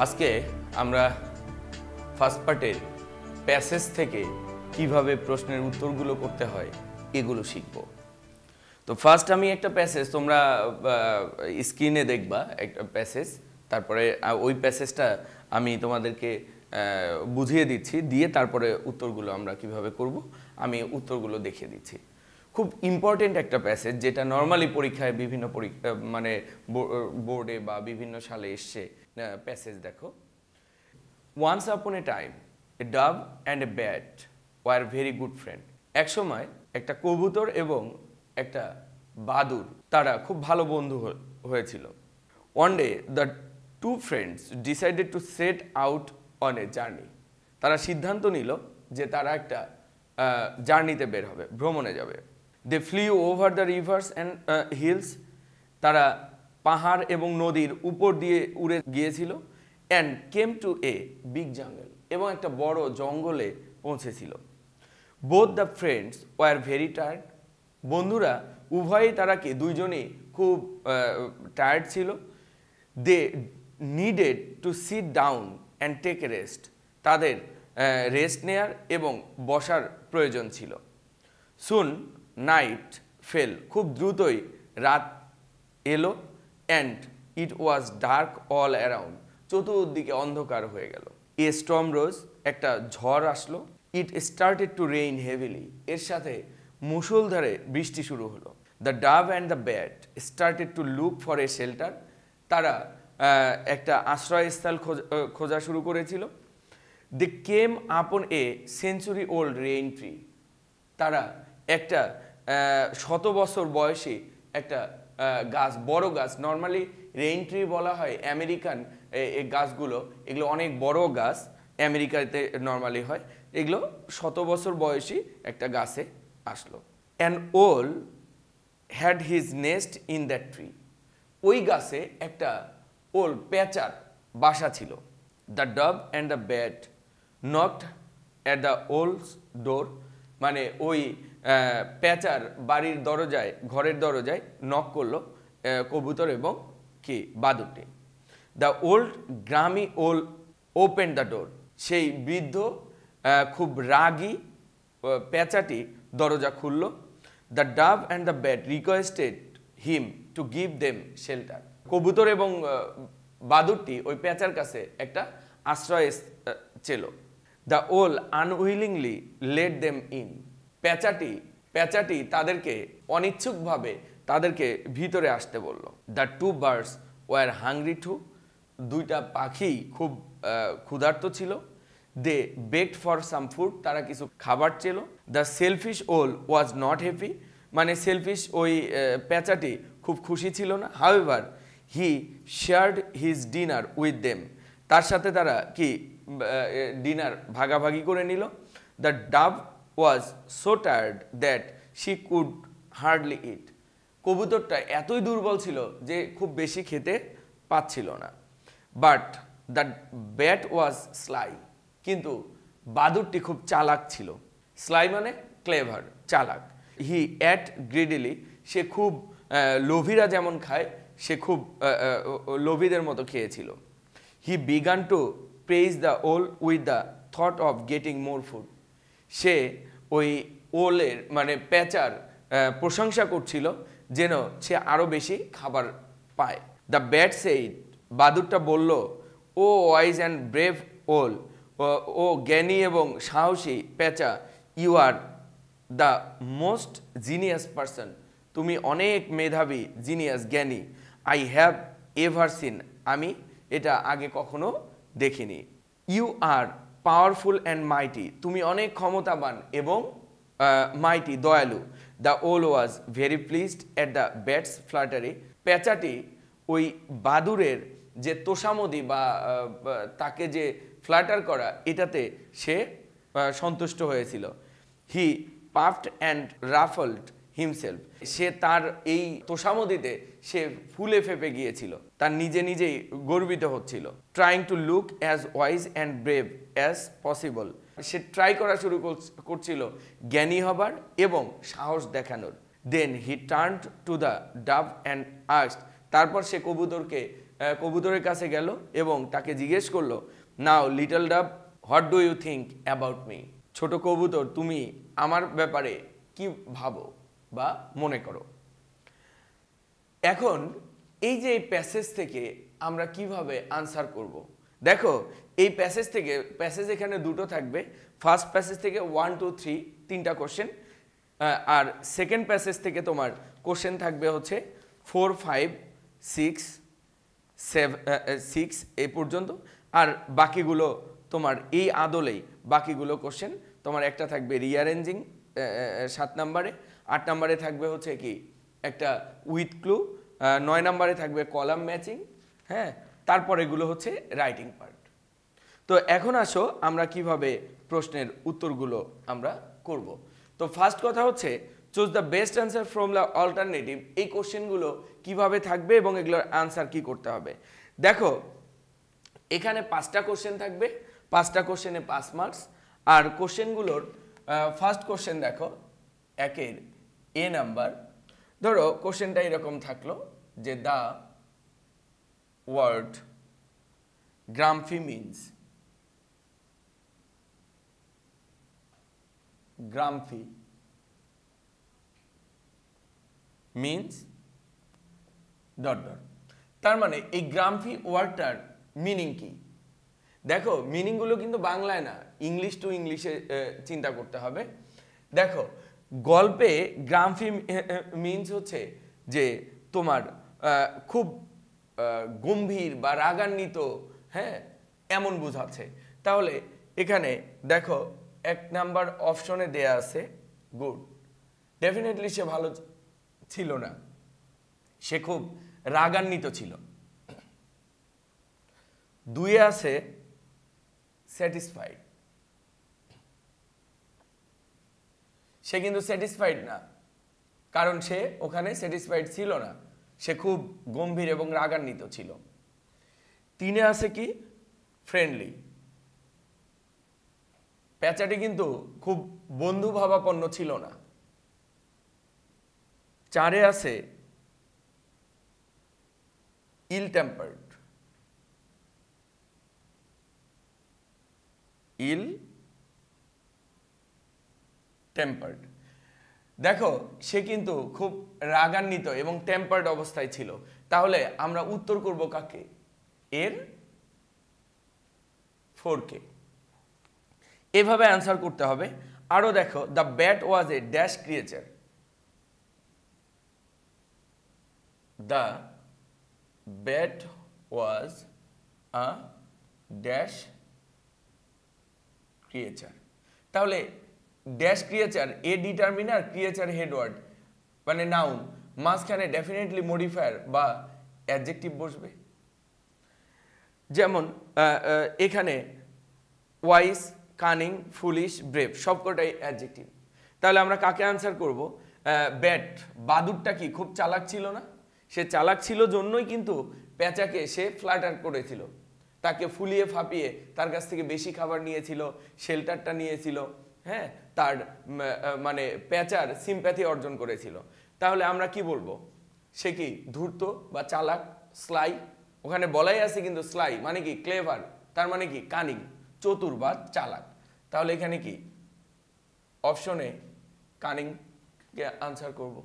আজকে আমরা ফার্স্ট পার্টের প্যাসেজ থেকে কিভাবে প্রশ্নের উত্তরগুলো করতে হয় এগুলো শিখব। তো ফার্স্ট আমি একটা প্যাসেজ, তোমরা স্ক্রিনে দেখবা একটা প্যাসেজ, তারপরে ওই প্যাসেজটা আমি তোমাদেরকে বুঝিয়ে দিচ্ছি, দিয়ে তারপরে উত্তরগুলো আমরা কিভাবে করব আমি উত্তরগুলো দেখিয়ে দিচ্ছি। খুব ইম্পর্টেন্ট একটা প্যাসেজ, যেটা নর্মালি পরীক্ষায় বিভিন্ন মানে বোর্ডে বা বিভিন্ন সালে এসছে প্যাসেজ। দেখো, once upon a time a dove and a bat were very good friend. এক সময় একটা কবুতর এবং একটা বাদুড় তারা খুব ভালো বন্ধু হয়েছিল। One day the two friends decided to set out on a journey. তারা সিদ্ধান্ত নিল যে তারা একটা জার্নিতে বের হবে, ভ্রমণে যাবে। They flew over the rivers and hills. তারা পাহাড় এবং নদীর উপর দিয়ে উড়ে গিয়েছিল। And came to a big jungle, এবং একটা বড় জঙ্গলে পৌঁছেছিল। Both the friends were very tired. বন্ধুরা উভয়ই, তারা কি দুইজনেই খুব টায়ার্ড ছিল। They needed to sit down and take a rest. তাদের রেস্ট নেয়ার এবং বসার প্রয়োজন ছিল। Soon night fell. খুব দ্রুতই রাত এলো। And it was dark all around. চতুর্দিকে অন্ধকার হয়ে গেল। এ স্টর্ম রোজ। একটা ঝড় আসলো। It started to rain heavily. এর সাথে মুষলধারে বৃষ্টি শুরু হলো। The dove and the bat started to look for a shelter. তারা একটা আশ্রয়স্থল খোঁজা শুরু করেছিল। দে কেম আপন এ সেঞ্চুরি ওল্ড রেইন ট্রি। তারা একটা 100 বছর বয়সী একটা গাছ, বড় গাছ, নর্মালি রেইন ট্রি বলা হয় আমেরিকান এই গাছগুলো, এগুলো অনেক বড় গাছ, আমেরিকাতে নর্মালি হয়। এগুলো 100 বছর বয়সী একটা গাছে আসলো। An owl had his nest in that tree. ওই গাছে একটা ওল, পেঁচার বাসা ছিল। The dove and the bat knocked at the owl's door. মানে ওই পেঁচার বাড়ির দরজায়, ঘরের দরজায় নক করলো কবুতর এবং কি বাদুড়টি। দ্য ওল্ড গ্রামি ওল ওপেন দ্য ডোর। সেই বৃদ্ধ খুব রাগী পেঁচাটি দরজা খুলল। The dove and the bat requested him to give them shelter. কবুতর এবং বাদুড়টি ওই পেঁচার কাছে একটা আশ্রয় ছিল। The owl unwillingly let them in. পেঁচাটি তাদেরকে অনিচ্ছুকভাবে তাদেরকে ভিতরে আসতে বলল। The two birds were hungry too. দুইটা পাখি খুব ক্ষুধার্ত ছিল। They begged for some food. তারা কিছু খাবার চেল। The selfish owl was not happy. মানে সেলফিশ ওই পেঁচাটি খুব খুশি ছিল না। However he shared his dinner with them. তার সাথে তারা কি ডিনার ভাগাভাগি করে নিল। The dove was so tired that she could hardly ইট। কবুতরটা এতই দুর্বল ছিল যে খুব বেশি খেতে পাচ্ছিল না। But the bat was sly. কিন্তু বাদুড়টি খুব চালাক ছিল। স্লাই মানে ক্লেভার, চালাক। হি অ্যাট গ্রিডিলি। সে খুব লোভীরা যেমন খায়, সে খুব লোভীদের মতো খেয়েছিল। He began to praise the owl with the thought of getting more food. সে ওই ওলের মানে পেঁচার প্রশংসা করছিল যেন সে আরও বেশি খাবার পায়। The bat said. বাদুড়টা বলল, ও ওয়াইজ অ্যান্ড ব্রেভ ওল। ও জ্ঞানী এবং সাহসী পেঁচা, you are the most genius person. তুমি অনেক মেধাবী, জিনিয়াস, জ্ঞানী। I have ever seen. আমি এটা আগে কখনো দেখিনি। You are powerful and mighty. তুমি অনেক ক্ষমতাবান এবং মাইটি, দয়ালু। The owl was very pleased at the bat's flattery. পেঁচাটি ওই বাদুড়ের যে তোষামদি বা তাকে যে ফ্ল্যাটার করা, এটাতে সে সন্তুষ্ট হয়েছিল। হি পাফড অ্যান্ড রাফলড হিমসেলফ। সে তার এই তোষামদিতে সে ফুলে ফেপে গিয়েছিল, তার নিজেই গর্বিত হচ্ছিল। Trying to look as wise and brave as possible. সে ট্রাই করা শুরু করছিল জ্ঞানী হবার এবং সাহস দেখানোর। Then he turned to the dove and asked. তারপর সে কবুতরকে কবুতরের কাছে গেল এবং তাকে জিজ্ঞেস করলো, now little dove what do you think about me, ছোট কবুতর তুমি আমার ব্যাপারে কি ভাবো বা মনে করো। এখন এই যে প্যাসেজ থেকে আমরা কিভাবে আনসার করব, দেখো এই প্যাসেজ থেকে, প্যাসেজ এখানে দুটো থাকবে, ফার্স্ট প্যাসেজ থেকে 1 2 3 তিনটা কোশ্চেন, আর সেকেন্ড প্যাসেজ থেকে তোমার কোশ্চেন থাকবে হচ্ছে 4 5 6 7 6 এই পর্যন্ত, আর বাকিগুলো তোমার এই আদলেই বাকিগুলো কোশ্চেন তোমার একটা থাকবে রিঅ্যারেঞ্জিং 7 নম্বরে, 8 নম্বরে থাকবে হচ্ছে কি একটা উইথ ক্লু, 9 নম্বরে থাকবে কলাম ম্যাচিং, হ্যাঁ, তারপর এগুলো হচ্ছে রাইটিং পার্ট। তো এখন আসো আমরা কিভাবে প্রশ্নের উত্তরগুলো আমরা করব। তো ফার্স্ট কথা হচ্ছে choose the best answer from the alternative, এই কোশ্চেনগুলো কিভাবে থাকবে এবং এগুলোর আনসার কি করতে হবে। দেখো এখানে 5টা কোশ্চেন থাকবে, 5টা কোশ্চেনে 5 মার্কস, আর কোশ্চেনগুলোর ফার্স্ট কোশ্চেন দেখো একের এ নাম্বার, ধরো কোশ্চেনটা এরকম থাকলো যে দ্য ওয়ার্ড গ্রামফি মিনস, গ্রামফি মিনস ডট ডট, তার মানে এই গ্রামফি ওয়ার্ডটার মিনিং কি। দেখো মিনিংগুলো কিন্তু বাংলায় না, ইংলিশ টু ইংলিশে চিন্তা করতে হবে। দেখো গল্পে গ্রামফি মিনস হচ্ছে যে তোমার খুব গম্ভীর বা রাগান্বিত, হ্যাঁ, এমন বোঝাচ্ছে। তাহলে এখানে দেখো 1 নাম্বার অপশনে দেয়া আছে গুড, ডেফিনেটলি সে ভালো ছিল না, সে খুব রাগান্বিত ছিল। 2 আছে স্যাটিসফাইড, সে কিন্তু স্যাটিসফাইড না, কারণ সে ওখানে স্যাটিসফাইড ছিল না, সে খুব গম্ভীর এবং রাগান্বিত ছিল। 3 আছে কি ফ্রেন্ডলি, পেঁচাটি কিন্তু খুব বন্ধুভাবাপন্ন ছিল না। 4 আছে ইল টেম্পার্ড, ইল টেম্পার্ড, দেখো সে কিন্তু খুব রাগান্বিত এবং টেম্পার্ড অবস্থায় ছিল। তাহলে আমরা উত্তর করব কাকে, এর 4কে। এভাবে অ্যান্সার করতে হবে। আরো দেখো the bat was a dash creature, the bat was a dash creature, তাহলে dash creature a determiner, creature headword মানে নাউন, মাঝখানে ডেফিনেটলি মডিফায়ার বা অ্যাডজেক্টিভ বসবে। যেমন এখানে ওয়াইজ, কানিং, ফুলিশ, ব্রেভ সবকটাই অ্যাডজেক্টিভ। তাহলে আমরা কাকে আনসার করব, ব্যাট, বাদুরটা কি খুব চালাক ছিল না, সে চালাক ছিল জন্যই কিন্তু পেঁচাকে সে ফ্ল্যাটার করেছিল, তাকে ফুলিয়ে ফাঁপিয়ে তার কাছ থেকে বেশি খাবার নিয়েছিল, শেল্টারটা নিয়েছিল, হ্যাঁ, তার মানে পেঁচার সিম্প্যাথি অর্জন করেছিল। তাহলে আমরা কি বলবো, সে কি ধূর্ত বা চালাক, স্লাই, ওখানে বলাই আছে কিন্তু স্লাই মানে কি ক্লেভার, তার মানে কি কানিং, চতুর বা চালাক। তাহলে এখানে কি অপশনে কানিং কে আনসার করব।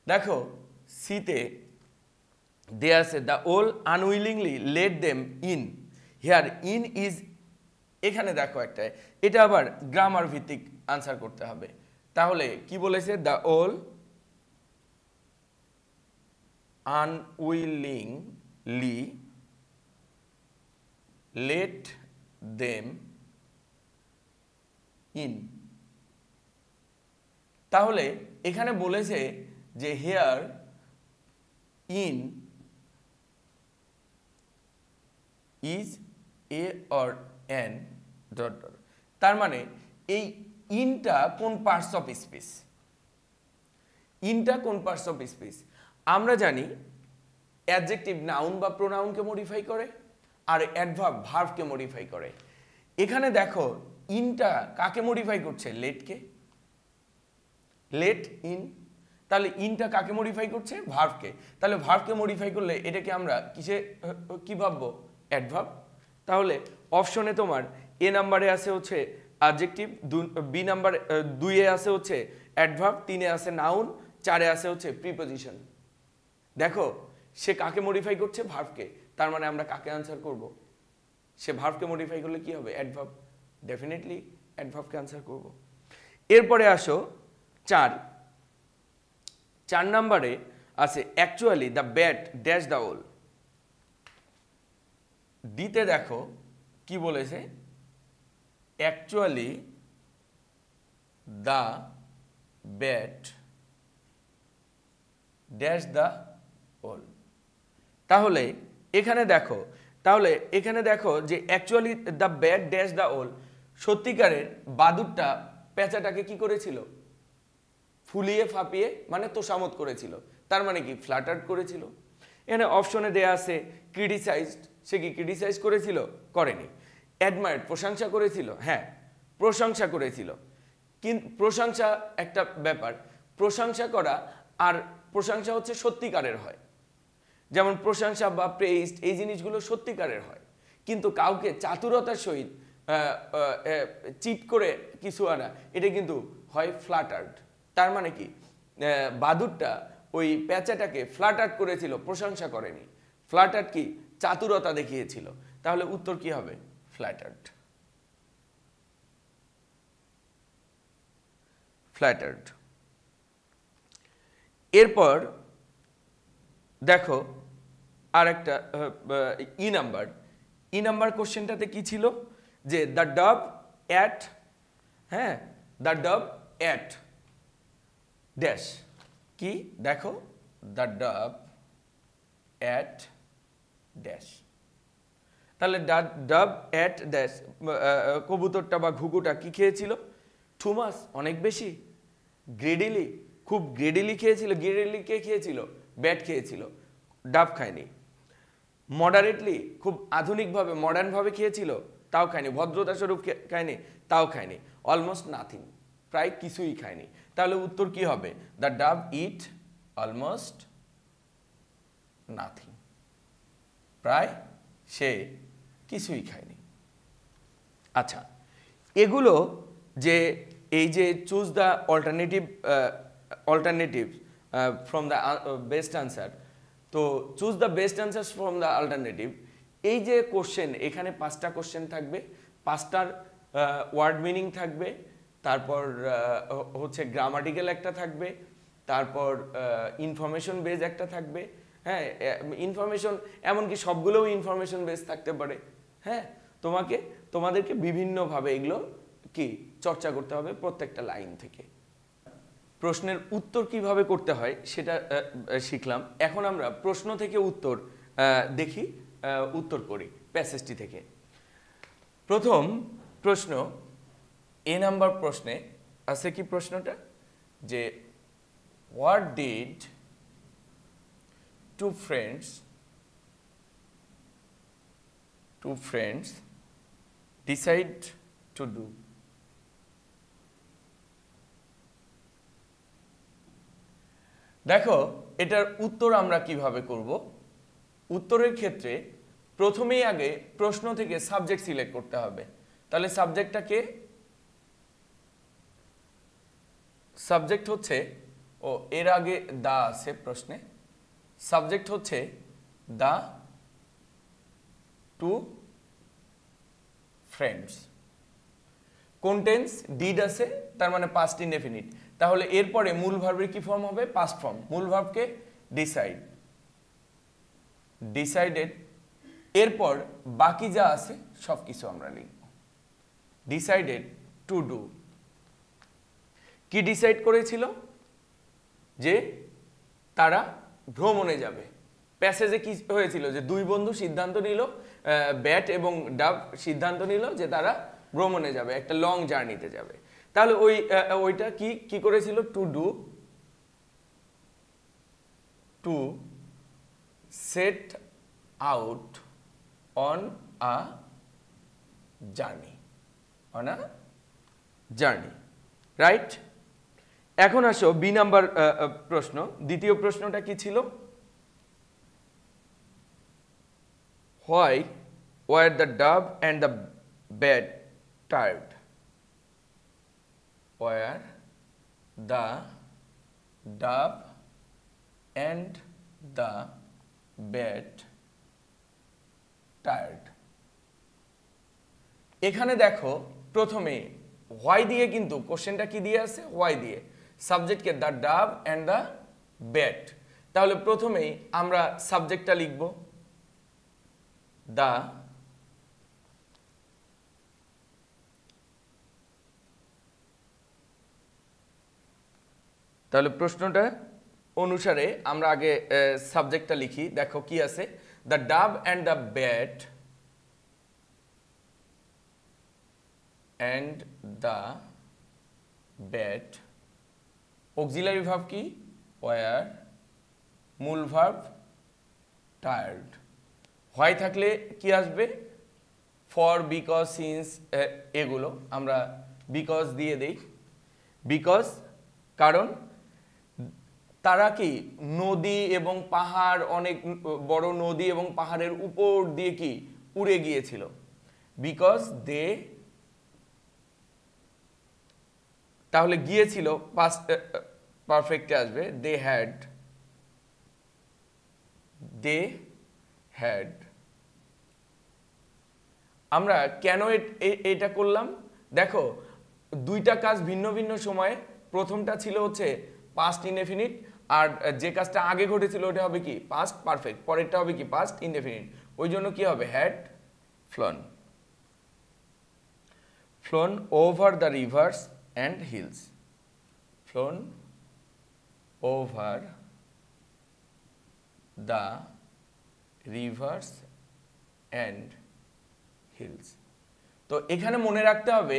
দেখো সিতে দেয়া আছে the owl unwillingly let them in, here in is, এখানে দেখো একটা, এটা আবার গ্রামার ভিত্তিক আনসার করতে হবে। তাহলে কি বলেছে, the owl unwillingly let them in, তাহলে এখানে বলেছে যে here in is a or N dot dot, তার মানে এই ইনটা কোন পার্টস অফ স্পিচ, ইনটা কোন পার্টস অফ স্পিচ। আমরা জানি অ্যাডজেক্টিভ নাউন বা প্রোনাউনকে মডিফাই করে আর অ্যাডভার্ব ভার্বকে মডিফাই করে। এখানে দেখো ইনটা কাকে মডিফাই করছে, লেটকে, লেট ইন, তাহলে ইনটা কাকে মডিফাই করছে? ভার্বকে। তাহলে ভার্বকে মডিফাই করলে এটাকে আমরা কি ভাববো? অ্যাডভার্ব। তাহলে অপশনে তোমার এ নাম্বারে আছে হচ্ছে অ্যাডজেক্টিভ, বি নাম্বার 2-এ আছে হচ্ছে অ্যাডভার্ব, 3-এ আছে নাউন, 4-এ আছে হচ্ছে প্রিপোজিশন। দেখো সে কাকে মডিফাই করছে? ভার্বকে। তার মানে আমরা কাকে আনসার করব? সে ভার্বকে মডিফাই করলে কি হবে? অ্যাডভার্ব। ডেফিনেটলি অ্যাডভার্বকে আনসার করব। এরপরে আসো 4 নম্বরে আছে actually the bat dash the ওল। দিতে দেখো কি বলেছে? Actually the bat dash the ওল। তাহলে এখানে দেখো যে actually the bat dash the ওল, সত্যিকারের বাদুরটা পেঁচাটাকে কি করেছিল? ফুলিয়ে ফাঁপিয়ে মানে তোষামত করেছিল। তার মানে কি? ফ্ল্যাটার্ড করেছিল। এখানে অপশনে দেয়া আছে ক্রিটিসাইজড, সে কি ক্রিটিসাইজ করেছিল? করেনি। অ্যাডমায়ার্ড, প্রশংসা করেছিল? হ্যাঁ, প্রশংসা করেছিল। কিন্তু প্রশংসা একটা ব্যাপার, প্রশংসা করা আর প্রশংসা হচ্ছে সত্যিকারের হয়। যেমন প্রশংসা বা প্রেইজড এই জিনিসগুলো সত্যিকারের হয়, কিন্তু কাউকে চাতুরতার সহিত চিট করে কিছু আনা এটা কিন্তু হয় ফ্ল্যাটার্ড। তার মানে কি? বাদুরটা ওই পেঁচাটাকে ফ্ল্যাটার্ড করেছিল, প্রশংসা করেনি। ফ্ল্যাটার্ড কি? চাতুরতা দেখিয়েছিল। তাহলে উত্তর কি হবে? ফ্ল্যাটার্ড। ফ্ল্যাটার্ড। এরপর দেখো আর একটা ই নাম্বার কোশ্চেনটাতে কি ছিল? যে দ্য ডব অ্যাট, হ্যাঁ, দ্য ডব অ্যাট ড্যাশ। কি? দেখো দ্য ডব অ্যাট ড্যাশ। তাহলে দ্য ডব অ্যাট ড্যাশ, কবুতরটা বা ঘুঘুটা কি খেয়েছিল? টু মাচ, অনেক বেশি। গ্রেডিলি, খুব গ্রেডিলি খেয়েছিল। গ্রেডিলি কে খেয়েছিল? ব্যাট খেয়েছিল, ডাব খায়নি। মডারেটলি, খুব আধুনিকভাবে মডার্নভাবে খেয়েছিল, তাও খায়নি। ভদ্রতা স্বরূপ খায়নি, তাও খায়নি। অলমোস্ট নাথিং, প্রায় কিছুই খায়নি। তাহলে উত্তর কি হবে? দ্য ডাব ইট অলমোস্ট নাথিং, প্রায় সে কিছুই খায়নি। আচ্ছা, এগুলো যে এই যে choose the alternative from the best answer, তো choose the best answer from the alternative, এই যে কোশ্চেন, এখানে 5টা কোশ্চেন থাকবে, 5টার ওয়ার্ড মিনিং থাকবে, তারপর হচ্ছে গ্রামাটিক্যাল একটা থাকবে, তারপর ইনফরমেশন বেজ একটা থাকবে। হ্যাঁ, ইনফরমেশন, এমনকি সবগুলোও ইনফরমেশন বেস থাকতে পারে। হ্যাঁ, তোমাদেরকে বিভিন্নভাবে এগুলো কি চর্চা করতে হবে প্রত্যেকটা লাইন থেকে। প্রশ্নের উত্তর কিভাবে করতে হয় সেটা শিখলাম। এখন আমরা প্রশ্ন থেকে উত্তর দেখি, উত্তর করি প্যাসেজটি থেকে। প্রথম প্রশ্ন, এ নাম্বার প্রশ্নে আছে কি প্রশ্নটা? যে what did two friends decide to do? দেখো এটার উত্তর আমরা কিভাবে করব। উত্তরের ক্ষেত্রে প্রথমেই আগে প্রশ্ন থেকে সাবজেক্ট সিলেক্ট করতে হবে। তাহলে সাবজেক্টটা কে? সাবজেক্ট হচ্ছে, ও এর আগে দা আছে প্রশ্নে, সাবজেক্ট হচ্ছে দা টু ফ্রেন্ডস। কন্টেন্স ডিড আছে, তার মানে পাস্ট ইনডেফিনিট। তাহলে এরপরে মূল ভার্বের কি ফর্ম হবে? Past form. মূল ভার্বকে ডিসাইড, ডিসাইডেড। এরপর বাকি যা আছে সব কিছু আমরা লিখব। Decided to do. কি ডিসাইড করেছিল? যে তারা ভ্রমণে যাবে। প্যাসেজে কি হয়েছিল? যে দুই বন্ধু সিদ্ধান্ত নিল, ব্যাট এবং ডাব সিদ্ধান্ত নিল যে তারা ভ্রমণে যাবে, একটা লং জার্নিতে যাবে। তাহলে ওইটা কি করেছিল? To do, to set out on a journey, right? এখন আসো বি নাম্বার প্রশ্ন। দ্বিতীয় প্রশ্নটা কি ছিল? Why were the dove and the bat tired? Were the dove and the bat tired. এখানে দেখো প্রথমে হোয়াই দিয়ে, কিন্তু কোশ্চেনটা কি দিয়ে আছে? হোয়াই দিয়ে, সাবজেক্টকে the dove and the bat. তাহলে প্রথমেই আমরা সাবজেক্টটা লিখব দ্য তাহলে প্রশ্নটা অনুসারে আমরা আগে সাবজেক্টটা লিখি। দেখো কি আছে, the dove and the bat and the bat, auxiliary verb কি? were, মূল ভার্ব টায়ার্ড। হোয়াই থাকলে কি আসবে? ফর, বিকজ, সিন্স, এগুলো আমরা বিকজ দিয়ে দেই। বিকজ কারণ তারা কি নদী এবং পাহাড়, অনেক বড় নদী এবং পাহাড়ের উপর দিয়ে কি উড়ে গিয়েছিল। বিকজ দে, তাহলে গিয়েছিল পাস্ট পারফেক্টে আসবে দে হ্যাড। They had. আমরা কেন এটা করলাম? দেখো দুইটা কাজ ভিন্ন ভিন্ন সময়ে। প্রথমটা ছিল হচ্ছে পাস্ট ইনডেফিনিট, আর যে কাজটা আগে ঘটেছিল ওটা হবে কি? Past perfect. পরেরটা হবে কি? Past indefinite. ওই জন্য কি হবে? Had flown. Flown over the rivers and hills. Flown over the rivers and hills. তো এখানে মনে রাখতে হবে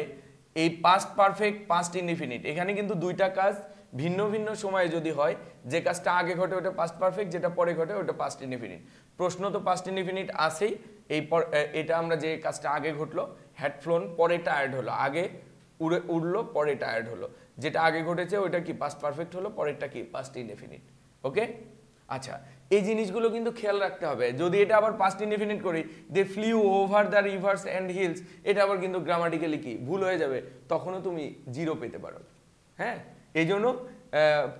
এই পাস্ট পারফেক্ট, পাস্ট ইনডিফিনিট, এখানে কিন্তু দুইটা কাজ ভিন্ন ভিন্ন সময়ে যদি হয়, যে কাজটা আগে ঘটে ওটা পাস্ট পারফেক্ট, যেটা পরে ঘটে ওটা পাস্ট ইনডিফিনিট। প্রশ্ন তো পাস্ট ইনডিফিনিট আছেই। এটা আমরা যে কাজটা আগে ঘটলো, হ্যাড ফ্লোন, পরে টায়ার্ড হলো, আগে উড়লো পরে টায়ার্ড হলো, যেটা আগে ঘটেছে ওইটা কি? পাস্ট পারফেক্ট হলো, পরেরটা কি? Past indefinite. ওকে, আচ্ছা এই জিনিসগুলো কিন্তু খেয়াল রাখতে হবে। যদি এটা আবার পাস্ট ইনডেফিনিট করি, they flew over the rivers and hills, এটা আবার কিন্তু গ্রামাটিক্যালি কি ভুল হয়ে যাবে, তখনও তুমি 0 পেতে পারো। হ্যাঁ, এই জন্য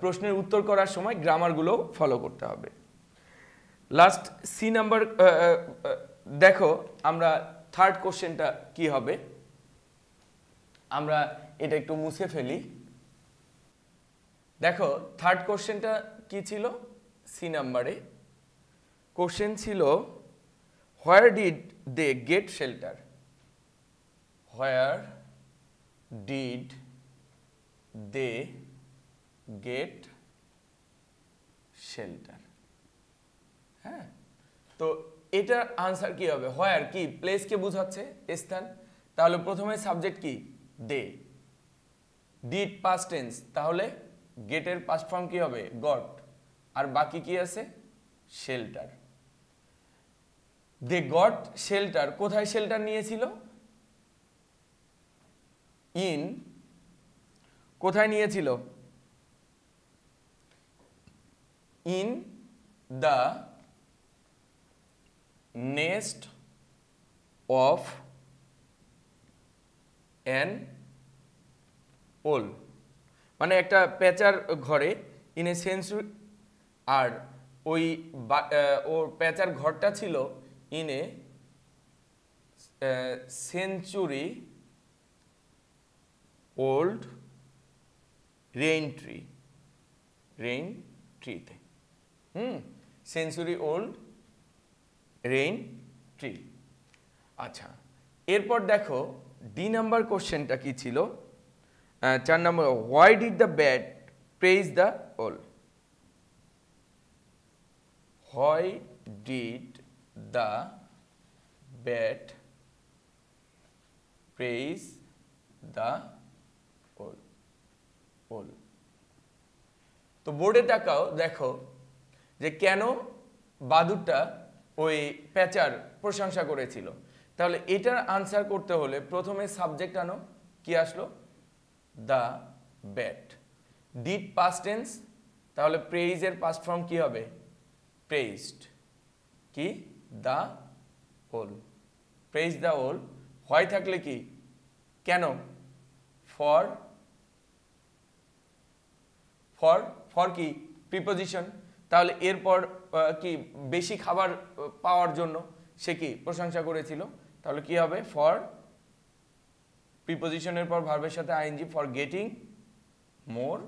প্রশ্নের উত্তর করার সময় গ্রামারগুলো ফলো করতে হবে। লাস্ট সি নাম্বার দেখো, আমরা থার্ড কোশ্চেনটা কি হবে, আমরা এটা একটু মুছে ফেলি। দেখো থার্ড কোশ্চেনটা কি ছিল? সি নাম্বারে কোশ্চেন ছিল where did they get shelter? Where did they get shelter? হ্যাঁ, তো এটার আনসার কি হবে? হোয়ার কি? প্লেসকে বোঝাচ্ছে, স্থান। তাহলে প্রথমে সাবজেক্ট কি? দে। ডিড পাস্ট টেন্স, তাহলে গেটের পাস্ট ফর্ম কি হবে? গট। আর বাকি কি আছে? শেল্টার। দে গট শেল্টার, কোথায় শেল্টার নিয়েছিল? ইন, কোথায় নিয়েছিল? In the nest of an ওল, মানে একটা পেঁচার ঘরে, ইন এ সেঞ্চুরি। আর ওই ওর পেঁচার ঘরটা ছিল in a century old rain tree, rain ট্রিতে। Century old rain tree. আচ্ছা, এরপর দেখো ডি নাম্বার কোশ্চেনটা কি ছিল? 4 নম্বর, why did the bat praise the owl? Why did the bat praise the owl? Owl. তো বোর্ডে তাকাও, দেখো যে কেন বাদুরটা ওই প্যাঁচার প্রশংসা করেছিল। তাহলে এটার আনসার করতে হলে প্রথমে সাবজেক্ট আনো, কি আসলো? The bat. Did past tense, তাহলে প্রেইজ এর পাস্ট ফর্ম কি হবে? প্রেইজড। কি? দ্য ওল। প্রেইজ দ্য ওল। হয় থাকলে কি? কেন? ফর। ফর ফর কি? প্রিপোজিশন। তাহলে এরপর কি বেশি খাবার পাওয়ার জন্য সে কি প্রশংসা করেছিল, তাহলে কি হবে? ফর প্রিপোজিশনের পর ভার্বের সাথে ING, for getting more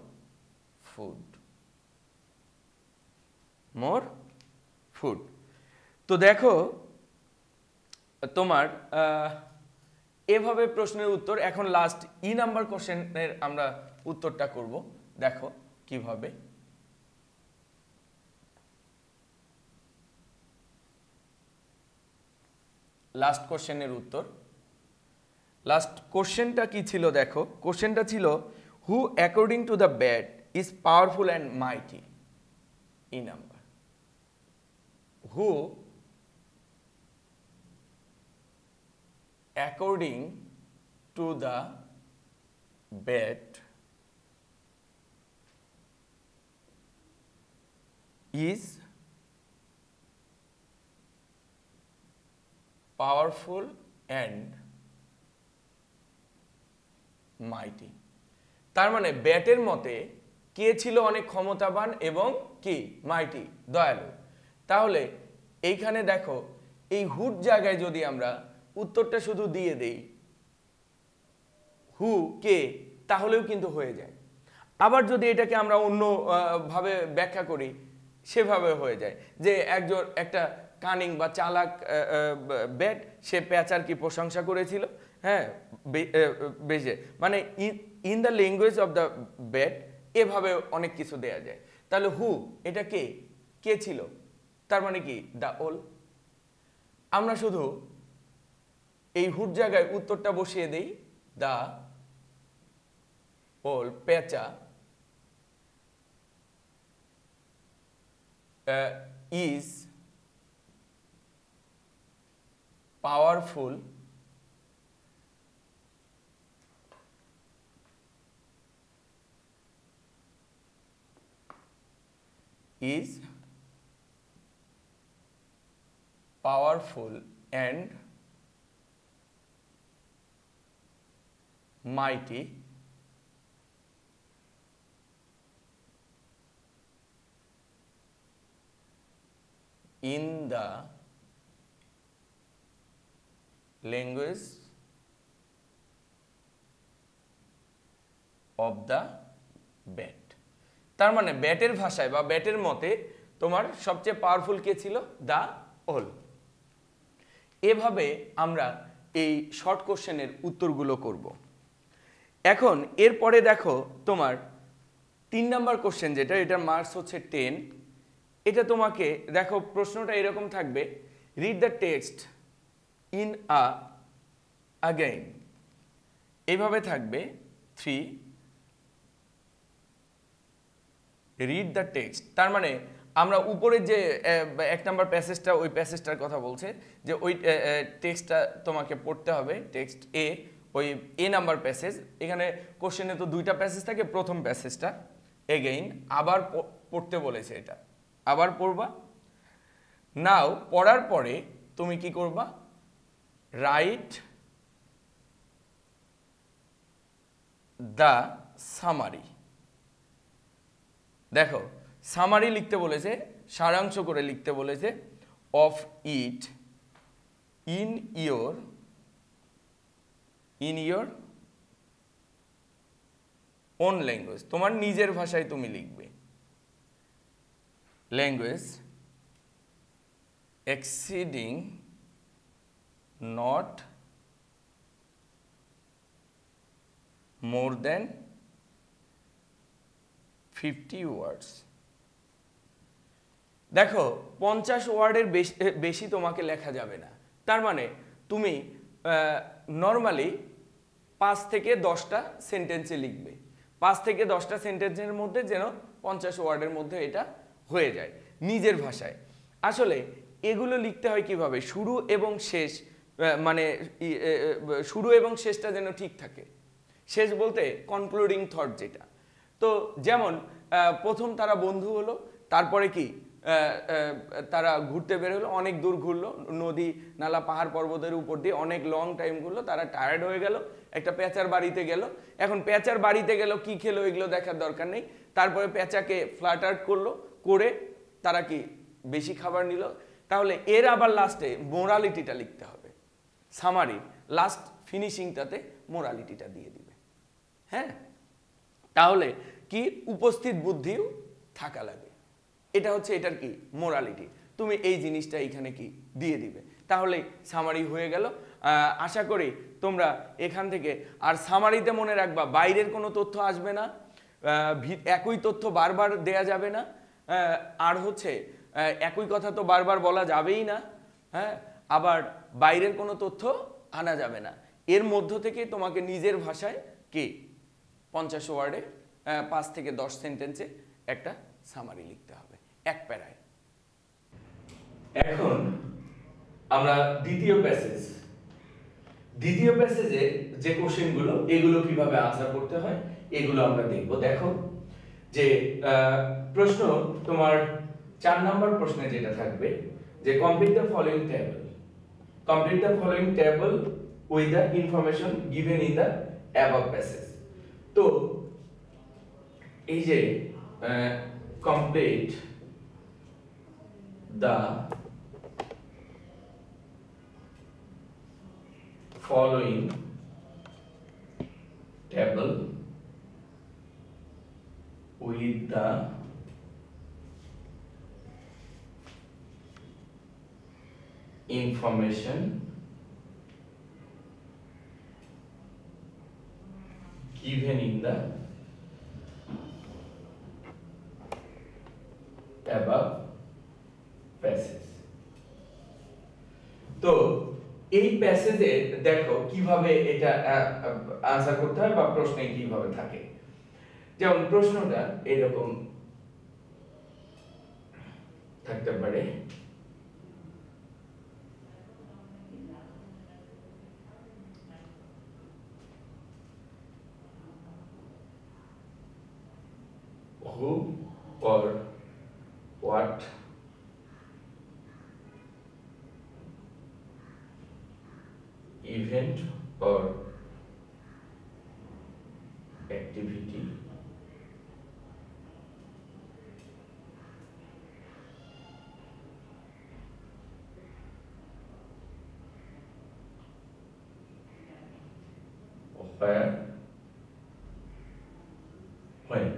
food. More food. তো দেখো তোমার এভাবে প্রশ্নের উত্তর। এখন লাস্ট ই নাম্বার কোশ্চেনের আমরা উত্তরটা করব। দেখো কিভাবে। লাস্ট কোশ্চেনের উত্তর। লাস্ট কোশ্চেনটা কি ছিল দেখো, কোশ্চেনটা ছিল who according to the bat is powerful and mighty. E number, who according to the bat is powerful and mighty। তার মানে ব্যাটের মতে কে ছিল অনেক ক্ষমতাবান এবং কি মাইটি, দয়ালু। তাহলে এইখানে দেখো এই হুড জায়গায় যদি আমরা উত্তরটা শুধু দিয়ে দেই হু কে, তাহলেও কিন্তু হয়ে যায়। আবার যদি এটাকে আমরা অন্য ভাবে ব্যাখ্যা করি, সেভাবে হয়ে যায় যে একটা কানিং বা চালাক ব্যাট, সে প্যাঁচার কি প্রশংসা করেছিল, হ্যাঁ বেজে, মানে in the language of the bat, এভাবে অনেক কিছু দেয়া যায়। তাহলে হু এটা কে ছিল, তার মানে কি দ্য ওল। আমরা শুধু এই হুড জায়গায় উত্তরটা বসিয়ে দেই দ্য ওল, পেঁচা is powerful and mighty in the language of the bat। তার মানে ব্যাটের ভাষায় বা ব্যাটের মতে তোমার সবচেয়ে পাওয়ারফুল কে ছিল? দা ওল। এভাবে আমরা এই শর্ট কোশ্চেনের উত্তরগুলো করব। এখন এরপরে দেখো তোমার 3 নাম্বার কোশ্চেন যেটা, এটার মার্কস হচ্ছে 10। এটা তোমাকে দেখো প্রশ্নটা এরকম থাকবে, read the text in again. এইভাবে থাকবে 3 রিড দ্য টেক্সট। তার মানে আমরা উপরে যে 1 নাম্বার প্যাসেজটা, ওই প্যাসেজটার কথা বলছে যে ওই টেক্সটটা তোমাকে পড়তে হবে, টেক্সট এ, ওই এ নাম্বার প্যাসেজ। এখানে কোশ্চেনে তো 2টা প্যাসেজ থাকে, প্রথম প্যাসেজটা এগেইন আবার পড়তে বলেছে, এটা আবার পড়বা। নাও পড়ার পরে তুমি কি করবা? Write the summary. দেখো সামারি লিখতে বলেছে, সারাংশ করে লিখতে বলেছে, of it in your own language. তোমার নিজের ভাষায় তুমি লিখবে। Language exceeding not more than 50 words। দেখো 50 ওয়ার্ডের বেশি তোমাকে লেখা যাবে না। তার মানে তুমি নর্মালি 5 থেকে 10টা সেন্টেন্সে লিখবে। 5 থেকে 10টা সেন্টেন্সের মধ্যে যেন 50 ওয়ার্ডের মধ্যে এটা হয়ে যায় নিজের ভাষায়। আসলে এগুলো লিখতে হয় কিভাবে? শুরু এবং শেষ, মানে শুরু এবং শেষটা যেন ঠিক থাকে। শেষ বলতে কনক্লুডিং থট যেটা। তো যেমন প্রথম তারা বন্ধু হলো, তারপরে কি তারা ঘুরতে বের হলো, অনেক দূর ঘুরলো, নদী নালা পাহাড় পর্বতের উপর দিয়ে অনেক লং টাইম ঘুরলো, তারা টায়ার্ড হয়ে গেল, একটা পেঁচার বাড়িতে গেল। এখন পেঁচার বাড়িতে গেল, কি খেলো এগুলো দেখার দরকার নেই। তারপরে পেঁচাকে ফ্ল্যাটার করলো, করে তারা কি বেশি খাবার নিল। তাহলে এর আবার লাস্টে মোরালিটিটা লিখতে হবে, সামারির লাস্ট ফিনিশিংটাতে মোরালিটিটা দিয়ে দিবে। হ্যাঁ, তাহলে কি উপস্থিত বুদ্ধিও থাকা লাগে, এটা হচ্ছে এটার কি মোরালিটি। তুমি এই জিনিসটা এখানে কি দিয়ে দিবে, তাহলে সামারি হয়ে গেল। আশা করি তোমরা এখান থেকে, আর সামারিতে মনে রাখবা বাইরের কোনো তথ্য আসবে না, একই তথ্য বারবার দেয়া যাবে না, আর হচ্ছে একই কথা তো বারবার বলা যাবেই না। হ্যাঁ, আবার বাইরের কোনো তথ্য আনা যাবে না। এর মধ্য থেকে তোমাকে নিজের ভাষায় কি 50 ওয়ার্ডে 5 থেকে 10 সেন্টেন্সে একটা সামারি লিখতে হবে, এক প্যারায়। এখন আমরা দ্বিতীয় প্যাসেজে যে কোশ্চেনগুলো, এগুলো কিভাবে আনসার করতে হয় এগুলো আমরা দেখব। দেখো যে প্রশ্ন তোমার 4 নম্বর প্রশ্নে যেটা থাকবে যে complete the following table with the information given in the above passage. তো এই যে complete the following table with the information given in the above passage। তো এই প্যাসেজে দেখো কিভাবে এটা আনসার করতে হয় বা প্রশ্নে কিভাবে থাকে। যেমন প্রশ্নটা এরকম থাকতে পারে, who or what event or activity where, when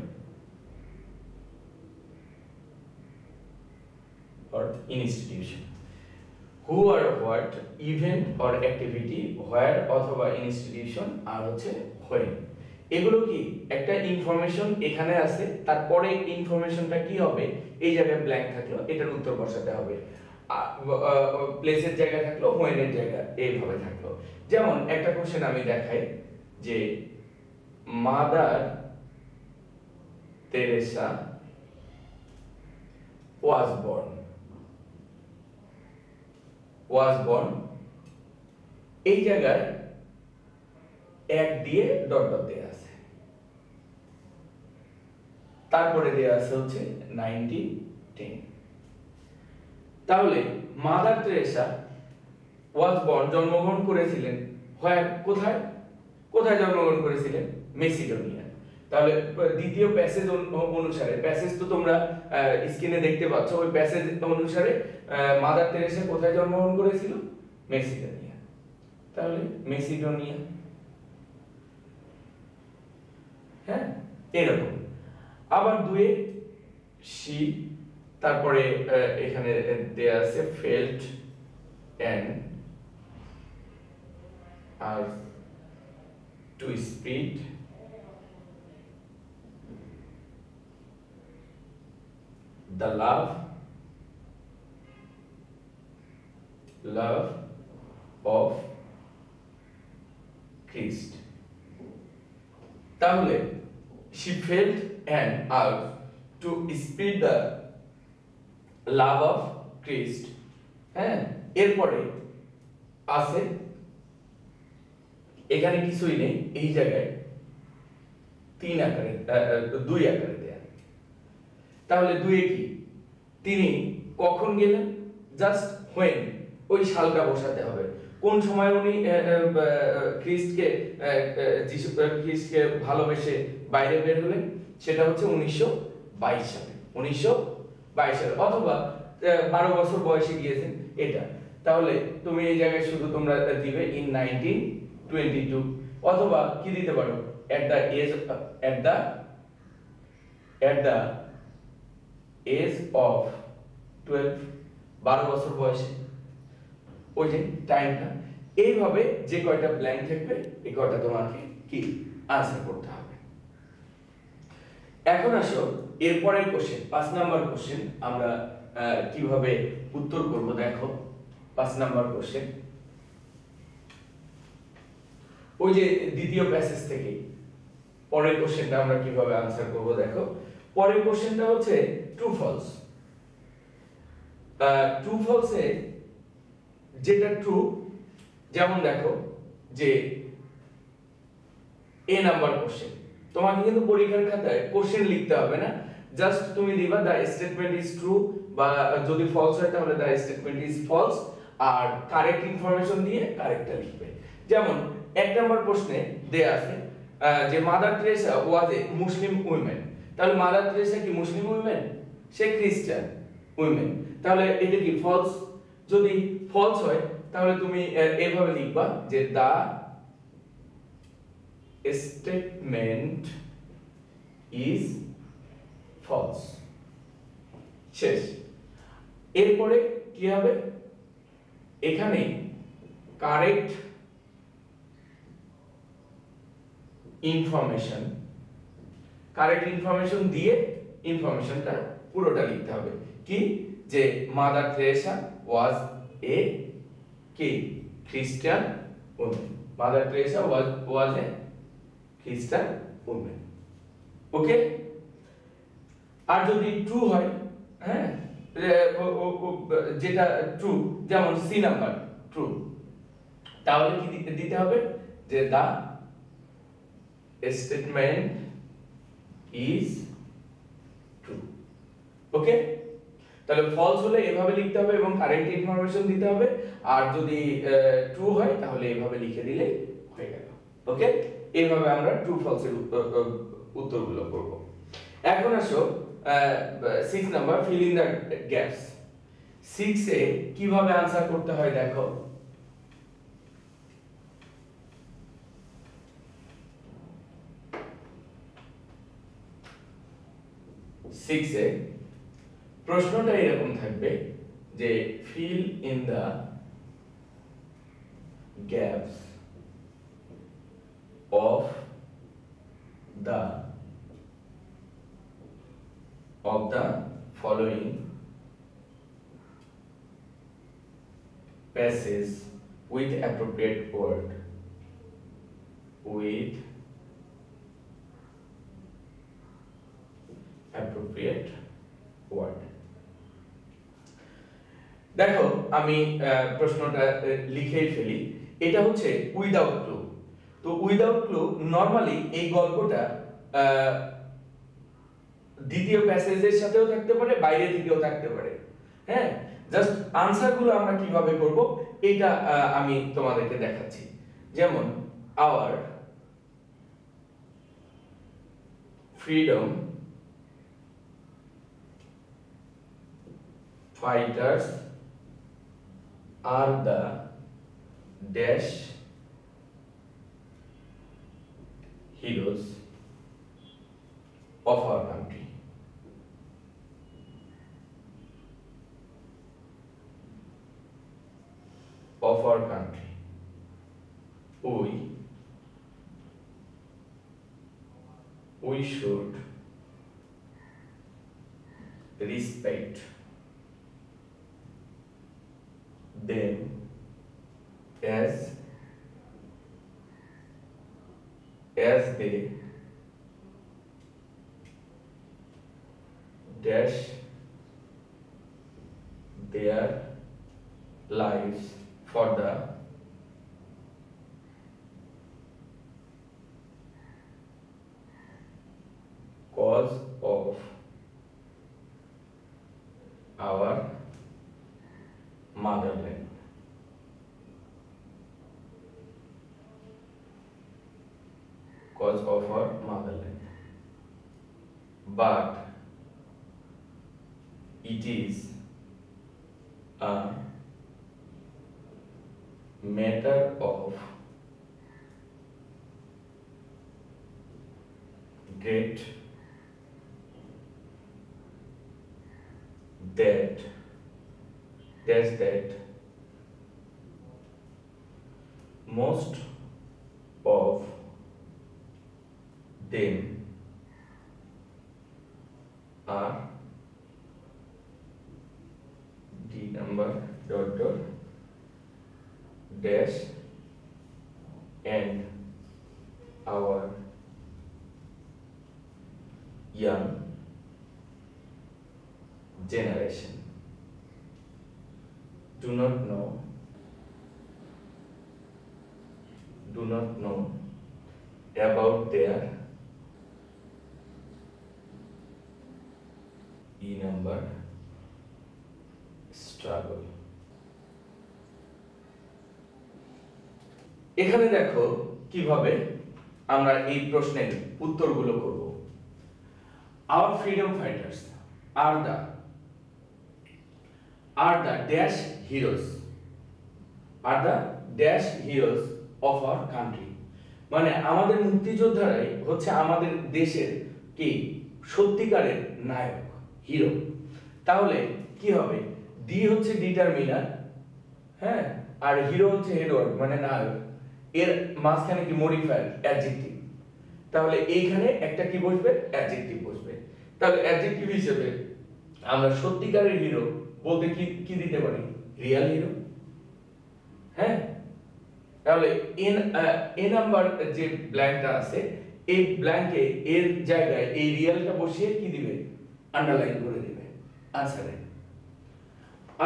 or institution। who or what event or activity where অথবা ইনস্টিটিউশন আর হচ্ছে when। এগুলো কি একটা ইনফরমেশন এখানে আছে, তারপরে ইনফরমেশনটা কি হবে, এই জায়গায় ব্ল্যাঙ্ক থাকলো, এটার উত্তর বসাতে হবে। প্লেসের জায়গায় থাকলো, when এর জায়গায় এইভাবে থাকলো। যেমন একটা কোশ্চেন আমি দেখাই যে মাদার তেরেসা was born, এই জায়গায় এক দিয়ে ডট ডট দেয়া আছে, তারপরে দেয়া আছে হচ্ছে 1910। তাহলে মাদার তেরেসা was born জন্মগ্রহণ করেছিলেন, কোথায় জন্মগ্রহণ করেছিলেন? মেসিডোনিয়া। তাহলে দ্বিতীয় প্যাসেজ অনুসারে, প্যাসেজ তো তোমরা স্ক্রিনে দেখতে পাচ্ছ, ওই প্যাসেজ অনুসারে মাদার তেরেসা কোথায় জন্মগ্রহণ করেছিল? মেসিডোনিয়া। তাহলে মেসিডোনিয়া। হ্যাঁ, এরকম। আবার দুয়ে শি, তারপরে এখানে দেয়া আছে felt and are to speed the love of Christ। তাহলে she felt an urge to spread the love of Christ। হ্যাঁ, এরপরে আছে, এখানে কিছুই নেই এই জায়গায়, 3 আকারে 2 আকারে দেয়া। তাহলে 2 এ কি তিনি কখন গেলেন, জাস্ট হোয়েন, ওই সালটা বসাতে হবে। কোন সময় উনি খ্রিস্টকে খ্রিস্টকে ভালোবেসে বাইরে বের হলেন, সেটা হচ্ছে 1922 সালে, 1922 সালে, অথবা 12 বছর বয়সে গিয়েছেন এটা। তাহলে তুমি এই জায়গায় শুধু তোমরা দিবে ইন 1922, অথবা কি দিতে পারো at the age of 12, 12 বছর বয়সে, ওই যে টাইমটা। এইভাবে যে কয়টা ব্ল্যাঙ্ক থাকবে এই কয়টা তোমাকে কি আনসার করতে হবে। এখন আসো এরপরের কোশ্চেন, 5 নাম্বার কোশ্চেন আমরা কিভাবে উত্তর করব দেখো। 5 নাম্বার কোশ্চেন ওই যে দ্বিতীয় প্যাসেজ থেকে পরের কোশ্চেনটা আমরা কিভাবে আনসার করব দেখো। পরের কোশ্চেনটা হচ্ছে ট্রু ফলস। ট্রু ফলসে যেটা ট্রু, যেমন দেখো যে এ নাম্বার কোশ্চেন, তোমাকে কিন্তু পরীক্ষার খাতায় কোশ্চেন লিখতে হবে না, জাস্ট তুমি দিবা দা স্টেটমেন্ট ইজ ট্রু, বা যদি ফলস হয় তাহলে দা স্টেটমেন্ট ইজ ফলস, আর কারেক্ট ইনফরমেশন দিয়ে কারেক্টটা লিখবে। যেমন 1 নাম্বার প্রশ্নে দেয়া আছে যে মাদার টেরেসা ওয়াজ এ মুসলিম উইমেন। তাহলে মাদার টেরেসা কি মুসলিম উইমেন? সে খ্রিস্টান উইমেন। তাহলে এটা কি ফলস? যদি ফলস হয় তাহলে তুমি এভাবে লিখবা যে দা স্টেটমেন্ট ইজ ফলস, শেষ। এরপরে কি হবে, এখানে কারেক্ট ইনফরমেশন দিয়ে ইনফরমেশনটা পুরোটা লিখতে হবে। কি, যে মাদার টেরেসা ওয়াজ এ কি খ্রিস্টান উইমেন, মাদার টেরেসা ওয়াজ এ খ্রিস্টান উইমেন। ওকে। আর যদি ট্রু হয়, হ্যাঁ, যেটা ট্রু, যেমন সি নাম্বার ট্রু, তাহলে কি দিতে হবে যে দা স্টেটমেন্ট ইজ ট্রু। ওকে। তাহলে ফলস হলে এভাবে লিখতে হবে এবং কারেক্ট ইনফরমেশন দিতে হবে, আর যদি ট্রু হয় তাহলে এভাবে লিখে দিলে হয়ে গেল। ওকে। এইভাবে আমরা ট্রু ফলস এর উত্তরগুলো করব। এখন আসো 6 number fill in the gaps. 6 এ কিভাবে आंसर করতে হয় দেখো। 6 এ প্রশ্নটা এরকম থাকবে যে fill in the gaps of the following passage with appropriate word, দেখো আমি প্রশ্নটা লিখেই ফেলি। এটা হচ্ছে উইদাউট ক্লু। তো উইদাউট ক্লু নরমালি এই গল্পটা দ্বিতীয় প্যাসেজের সাথেও থাকতে পারে, বাইরে থেকেও থাকতে পারে। হ্যাঁ, জাস্ট আনসার গুলো আমরা কিভাবে করব এটা আমি তোমাদেরকে দেখাচ্ছি। যেমন our freedom fighters are the dash heroes of our country. We should respect them as they dash their lives for the cause of our motherland, but it is a matter of great that most of them are the number dot dot dash and our young generation do not know about their number struggle. এখানে দেখো কিভাবে আমরা এই প্রশ্নের উত্তরগুলো করব। Our freedom fighters are the dash heroes of our country. মানে আমাদের মুক্তিযোদ্ধারাই হচ্ছে আমাদের দেশের কি সত্যিকারের নায়ক, হিরো। তাহলে কি হবে, ডি হচ্ছে ডিটারমিনার, হ্যাঁ, আর হিরো হচ্ছে হেড ওয়ার্ড মানে নায়ক, এর মাঝখানে কি মডিফায়ার অ্যাডজেক্টিভ। তাহলে এইখানে একটা কি বসবে, অ্যাডজেক্টিভ বসবে। তাহলে অ্যাডজেক্টিভ হিসেবে আমরা সত্যিকারের হিরো বলতে কি দিতে পারি, রিয়েল হিরো। হ্যাঁ, তাহলে এ নাম্বার যে ব্ল্যাঙ্কটা আছে এই ব্ল্যাঙ্কে এর জায়গায় এই রিয়েলটা বসিয়ে কি দিবে, আন্ডারলাইন করে দিবে আনসারে।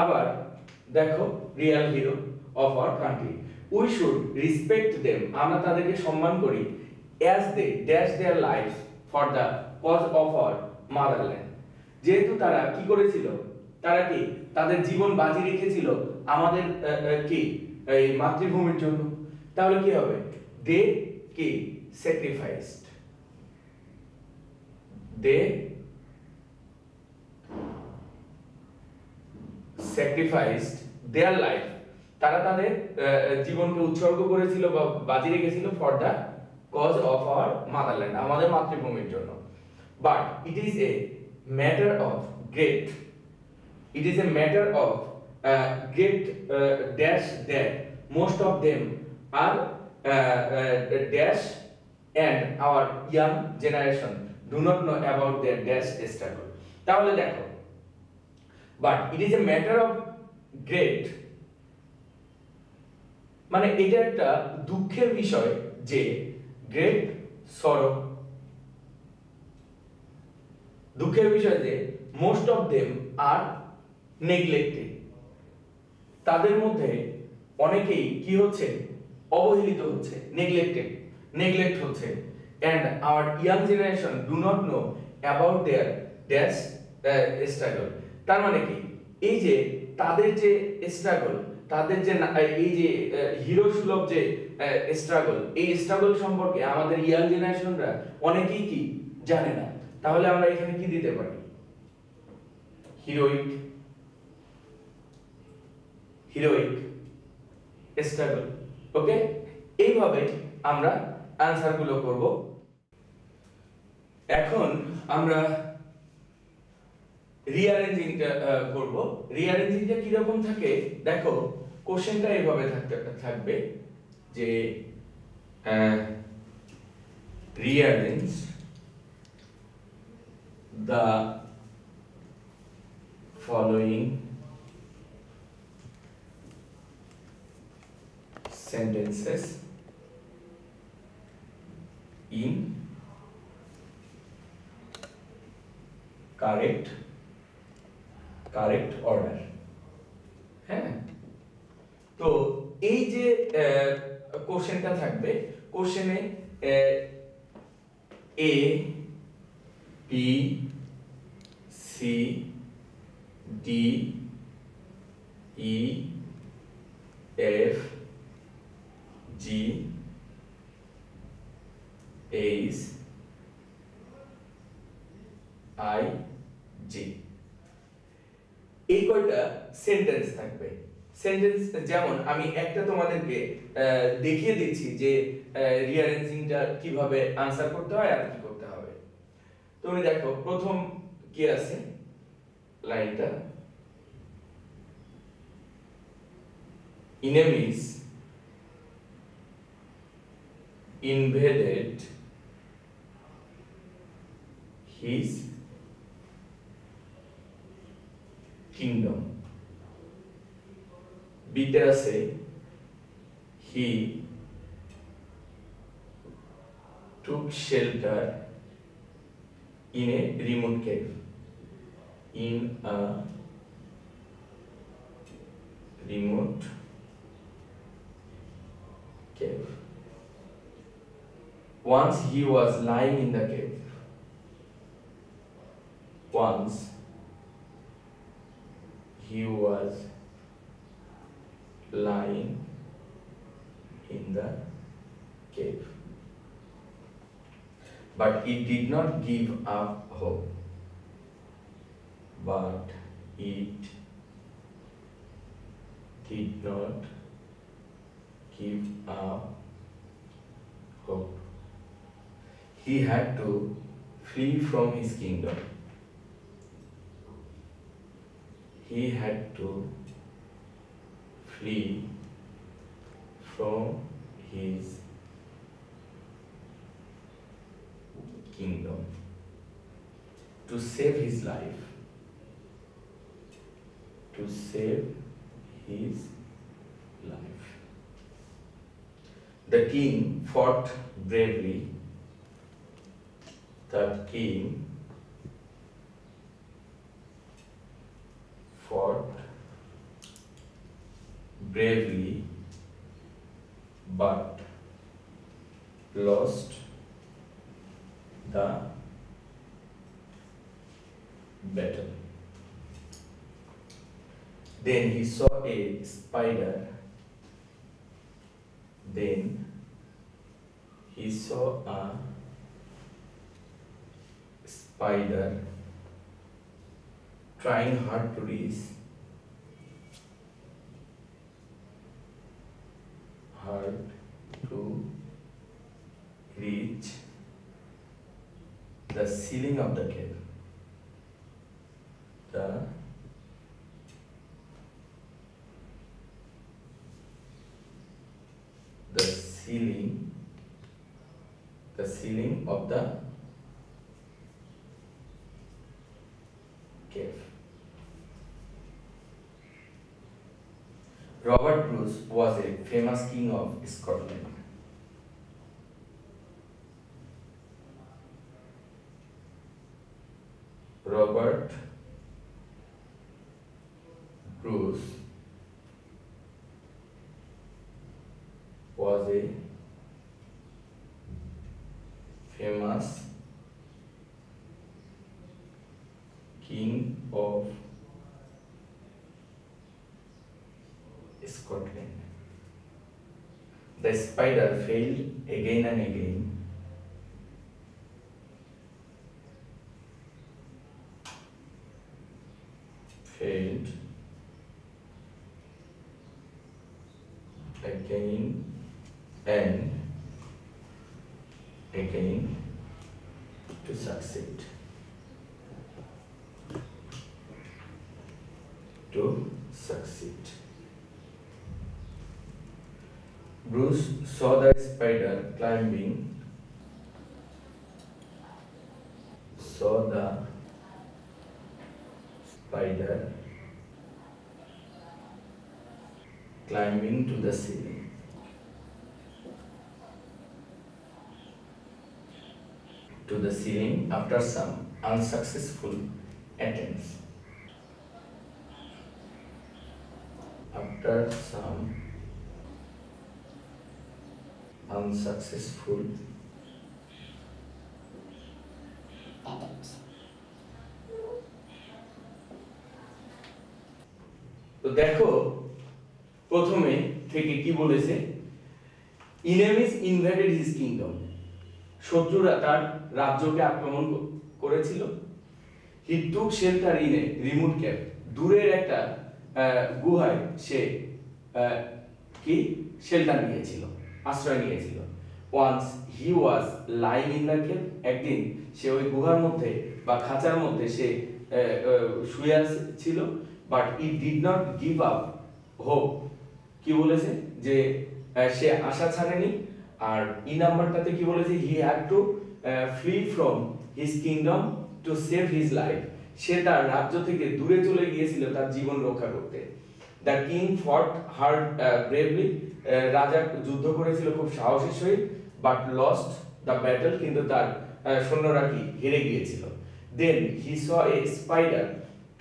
আবার দেখো real hero of our country, we should respect them, আমরা তাদেরকে সম্মান করি, as they dash their life for the cause of our motherland, যেহেতু তারা কি করেছিল, তারা কি তাদের জীবন বাজি রেখেছিল আমাদের কি এই মাতৃভূমির জন্য। তাহলে কি হবে, দে কি sacrificed, they sacrificed their life, তারা তাদের জীবনকে উৎসর্গ করেছিল বা বাজি রেখেছিল for the cause of our motherland, আমাদের মাতৃভূমির জন্য। But it is a matter of great, it is a matter of great dash that most of them are dash and our young generation do not know about their dash struggle. তাহলে দেখো, but it is a matter of great, মানে এটা একটা দুঃখের বিষয় যে great সরো, দুঃখের বিষয় যে most of them are neglected, তাদের মধ্যে অনেকেই কি হচ্ছে, অবহেলিত হচ্ছে, নেগলেক্ট হচ্ছে, and our young generation do not know about their dash struggle। তার মানে কি, এই যে তাদের যে স্ট্রাগল, তাদের যে এই যে হিরো সুলভ যে স্ট্রাগল, এই স্ট্রাগল সম্পর্কে আমাদের ইয়াং জেনারেশনরা অনেকেই কি জানে না। তাহলে আমরা এখানে কি দিতে পারি, হিরোইক স্ট্রাগল। ওকে, এইভাবে আমরা আনসার গুলো করব। এখন আমরা রিঅ্যারেঞ্জিংটা করব। রিঅ্যারেঞ্জিংটা কি রকম থাকে দেখো, কোশ্চেনটা এইভাবে থাকবে যে rearrange the following sentences in correct order। হ্যাঁ, তো এই যে কোশ্চেনটা থাকবে, কোশ্চেনে A B C D E F G H I G. এই কয়টা সেন্টেন্স থাকবে। সেন্টেন্স যেমন আমি একটা তোমাদেরকে দেখিয়ে দিচ্ছি যে রিঅ্যারেঞ্জিংটা কিভাবে আনসার করতে হয় আর কি করতে হবে। তুমি দেখো প্রথম কি আছে লাইনটা, enemies invaded his kingdom. বিতে আছে he took shelter in a remote cave. In a remote cave. Once he was lying in the cave. Once he was lying in the cave. But he did not give up hope. But it did not give up hope. He had to flee from his kingdom. He had to flee from his kingdom to save his life. To save his life. The king fought bravely. The king fought bravely but lost the battle. Then he saw a spider. Then he saw a spider trying hard to reach the ceiling of the cave. The ceiling of the cave. Robert Bruce was a famous king of Scotland. Robert Bruce was a famous king of Scotland. The spider failed again and again. Failed again and again to succeed. Bruce saw the spider climbing. To the ceiling. After some unsuccessful attempts. তো দেখো প্রথমে থেকে কি বলেছে, enemies invaded his kingdom. শত্রুরা তার রাজ্যকে আক্রমণ করেছিল। He took shelter in a remote cave, দূরের একটা গুহায় সে কি শেল্টার নিয়েছিল, আশ্রয় নিয়েছিল। Once he was lying in the cave, একদিন সে ওই গুহার মধ্যে বা খাঁচার মধ্যে সে শুয়ে ছিল। But E did not give up hope, কি বলেছে যে সে আশা ছাড়েনি। আর ই নাম্বারটাতে কি বলেছে, he had to flee from his kingdom to save his life, সে তার রাজ্য থেকে দূরে চলে গিয়েছিল তার জীবন রক্ষা করতে। দ্য কিং ফট হার্ড ব্রেভলি, রাজা যুদ্ধ করেছিল খুব সাহসের সহিত। বাট লস্ট দ্য ব্যাটল, কিন্তু তার সৈন্যরা কি হেরে গিয়েছিল। Then he saw a spider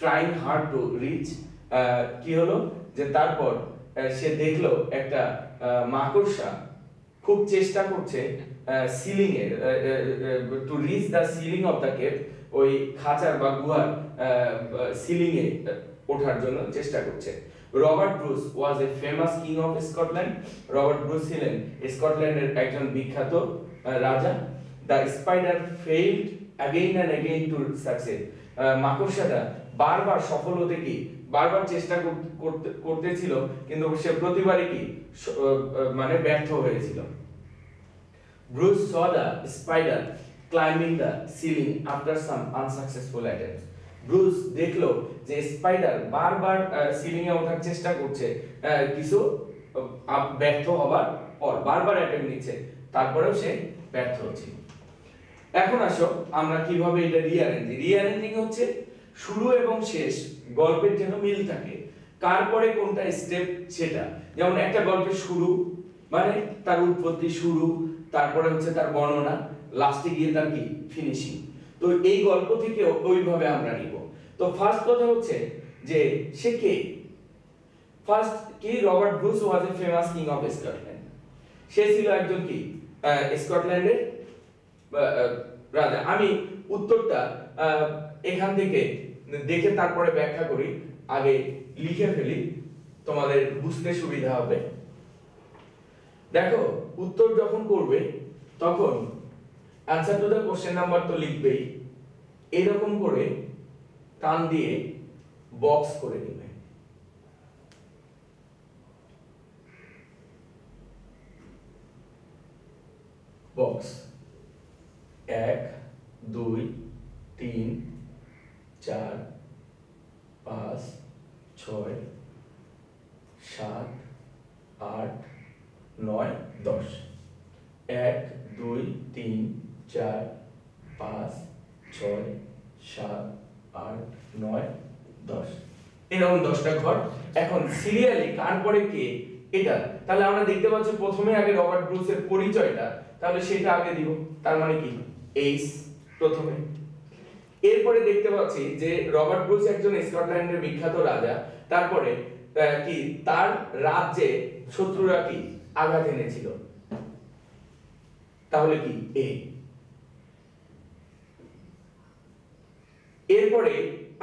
trying hard to reach, কি হলো যে তারপর সে দেখলো একটা মাকড়সা খুব চেষ্টা করছে সিলিং এর to reach the ceiling of the cave, ওই খাঁচার বা গুহার সিলিং এ ওঠার জন্য চেষ্টা করছে। Robert Bruce was a famous king of Scotland, Robert Bruce ছিলেন স্কটল্যান্ডের একজন বিখ্যাত রাজা। The spider failed again and again to success, মাকড়সাটা বারবার সফল হতে কি বারবার চেষ্টা করতেছিল, কিন্তু সে প্রতিবারই কি মানে ব্যর্থ হয়েছিল। Bruce saw the spider climbing the ceiling after some unsuccessful attempts, Bruce দেখলো যে স্পাইডার বারবার সিলিং এ ওঠার চেষ্টা করছে, কিছু ব্যর্থ হবার পর বারবার অ্যাটেম্প নিচ্ছে, তারপরেও সে ব্যর্থ হচ্ছে। এখন আসো আমরা কিভাবে এটা রিঅ্যারেঞ্জিং হচ্ছে শুরু এবং শেষ গল্পের যেন মিল থাকে, কার পরে কোনটা স্টেপ সেটা। যেমন একটা গল্পের শুরু মানে তার উৎপত্তি, শুরু, তারপরে হচ্ছে তার বর্ণনা, লাস্টে গিয়ে তার কি ফিনিশিং। তো এই গল্প থেকে ওইভাবে আমরা নিব। তো ফার্স্ট কথা হচ্ছে যে সে কে। ফার্স্ট কি, Robert Bruce was a famous king of Scotland, সে ছিল একজন কি স্কটল্যান্ডের রাজা। আমি উত্তরটা এখান থেকে দেখে তারপরে ব্যাখ্যা করি, আগে লিখে ফেলি তোমাদের বুঝতে সুবিধা হবে। দেখো উত্তর যখন করবে তখন answer to the question number তো লিখবেই, এরকম করে টান দিয়ে বক্স করে নেবে। বক্স 1 2 3 4 5 6 7 8 9 10, 1 2 3 4 5 6 7 8 9 10, এরকম 10টা ঘর। এখন সিরিয়ালি কার পরে কে এটা, তাহলে আমরা দেখতে পাচ্ছি প্রথমে আগে রবার্ট ব্রুসের পরিচয়টা, তাহলে সেটা আগে দিব, তার মানে কি এইচ প্রথমে। এরপরে দেখতে পাচ্ছি যে রবার্ট ব্রুস একজন স্কটল্যান্ডের বিখ্যাত রাজা, তারপরে কি তার রাজ্যে শত্রুরা কি আঘাত এনেছিল, তাহলে কি এ। এরপরে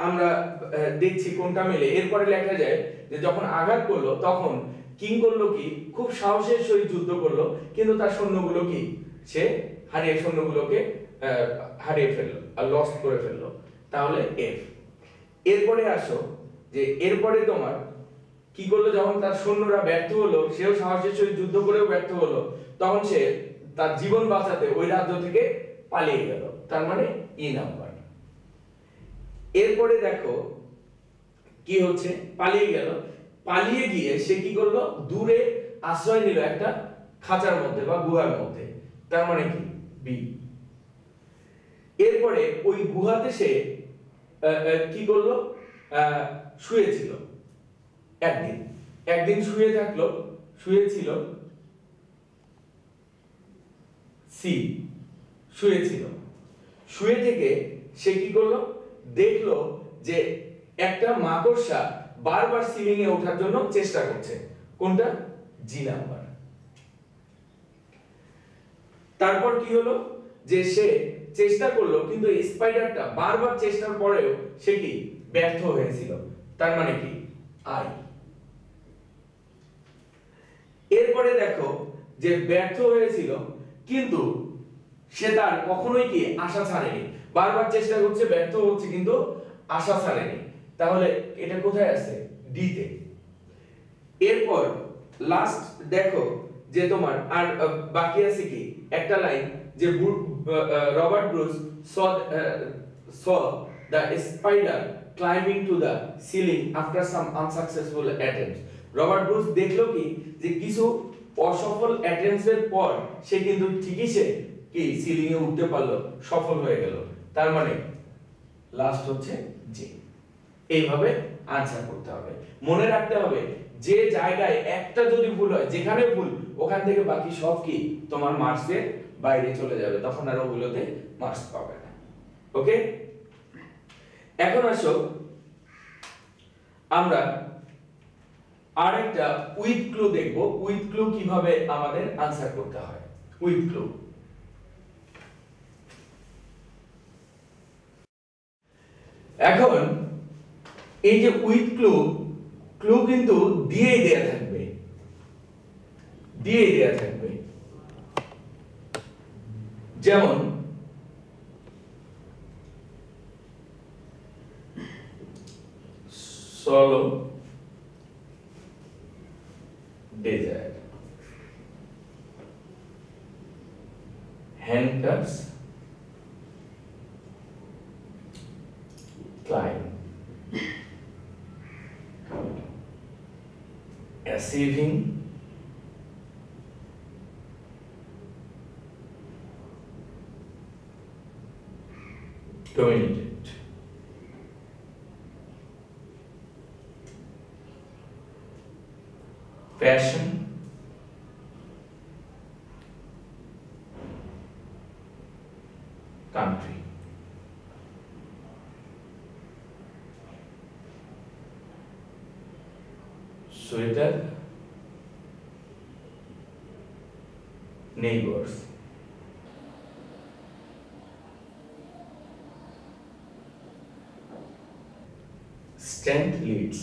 আমরা দেখছি কোনটা মিলে, এরপরে লেখা যায় যে যখন আঘাত করলো তখন কিং করলো কি খুব সাহসের সহিত যুদ্ধ করলো, কিন্তু তার সৈন্যগুলো কি সে সৈন্যগুলোকে হারিয়ে ফেললো আর লস্ট করে ফেললো, তাহলে এফ। এরপরে আসো যে এরপরে তোমার কি করলো, যখন তার সৈন্যরা ব্যর্থ হলো, সেও সাহসের সহিত যুদ্ধ করেও ব্যর্থ হলো, তখন সে তার জীবন বাঁচাতে ওই রাজ্য থেকে পালিয়ে গেল, তার মানে ই নাম্বার। এরপরে দেখো কি হচ্ছে, পালিয়ে গেল, পালিয়ে গিয়ে সে কি করলো, দূরে আশ্রয় নিল একটা খাঁচার মধ্যে বা গুহার মধ্যে, তার মানে কি বি। এরপরে ওই গুহাতে সে কি করলো, শুয়েছিল একদিন, একদিন শুয়ে থাকলো, শুয়েছিল সি, শুয়েছিল, শুয়ে থেকে সে কি করলো, দেখলো যে একটা মাকড়সা বারবার সিলিং এ ওঠার জন্য চেষ্টা করছে, কোনটা জি নাম্বার। তারপর কি হলো যে সে চেষ্টা করলো, কিন্তু স্পাইডারটা বারবার চেষ্টার পরেও সে কি ব্যর্থ হয়েছিল, তার মানে কি আই। এরপরে দেখো যে ব্যর্থ হয়েছিল, কিন্তু সে তার কখনোই কি আশা ছাড়েনি, বারবার চেষ্টা করছে, ব্যর্থ হচ্ছে, কিন্তু আশা ছাড়েনি। তাহলে এটা কোথায় আছে? ডি তে। এরপর লাস্ট দেখো যে তোমার আর বাকি আছে কি একটা লাইন, যে Robert Bruce saw the spider climbing to the ceiling after some unsuccessful attempts. Robert Bruce দেখলো কি যে কিছু অসফল অ্যাটেম্পটস এর পর সে কিন্তু ঠিকই সে কি সিলিং এ উঠতে পারলো, সফল হয়ে গেল। তার মানে লাস্ট হচ্ছে যে। এইভাবে আনসার করতে হবে। মনে রাখতে হবে যে জায়গায় একটা যদি ভুল হয়, যেখানে ভুল ওখান থেকে বাকি সব কি তোমার মার্কসের বাইরে চলে যাবে, তখন আর ওগুলোতে মার্কস পাবে না। ওকে, এখন আসো আমরা আরেকটা উইথ ক্লু দেখব। উইথ ক্লু কিভাবে আমাদের আনসার করতে হয়। উইথ ক্লু, এখন এই যে উইথ ক্লু, ক্লু কিন্তু দিয়েই দেয়া থাকবে, দিয়েই দেয়া থাকবে। যেমন solo desert, handcuffs, climb, achieving, dominated, passion, country. Sweater, neighbors. Strength leads.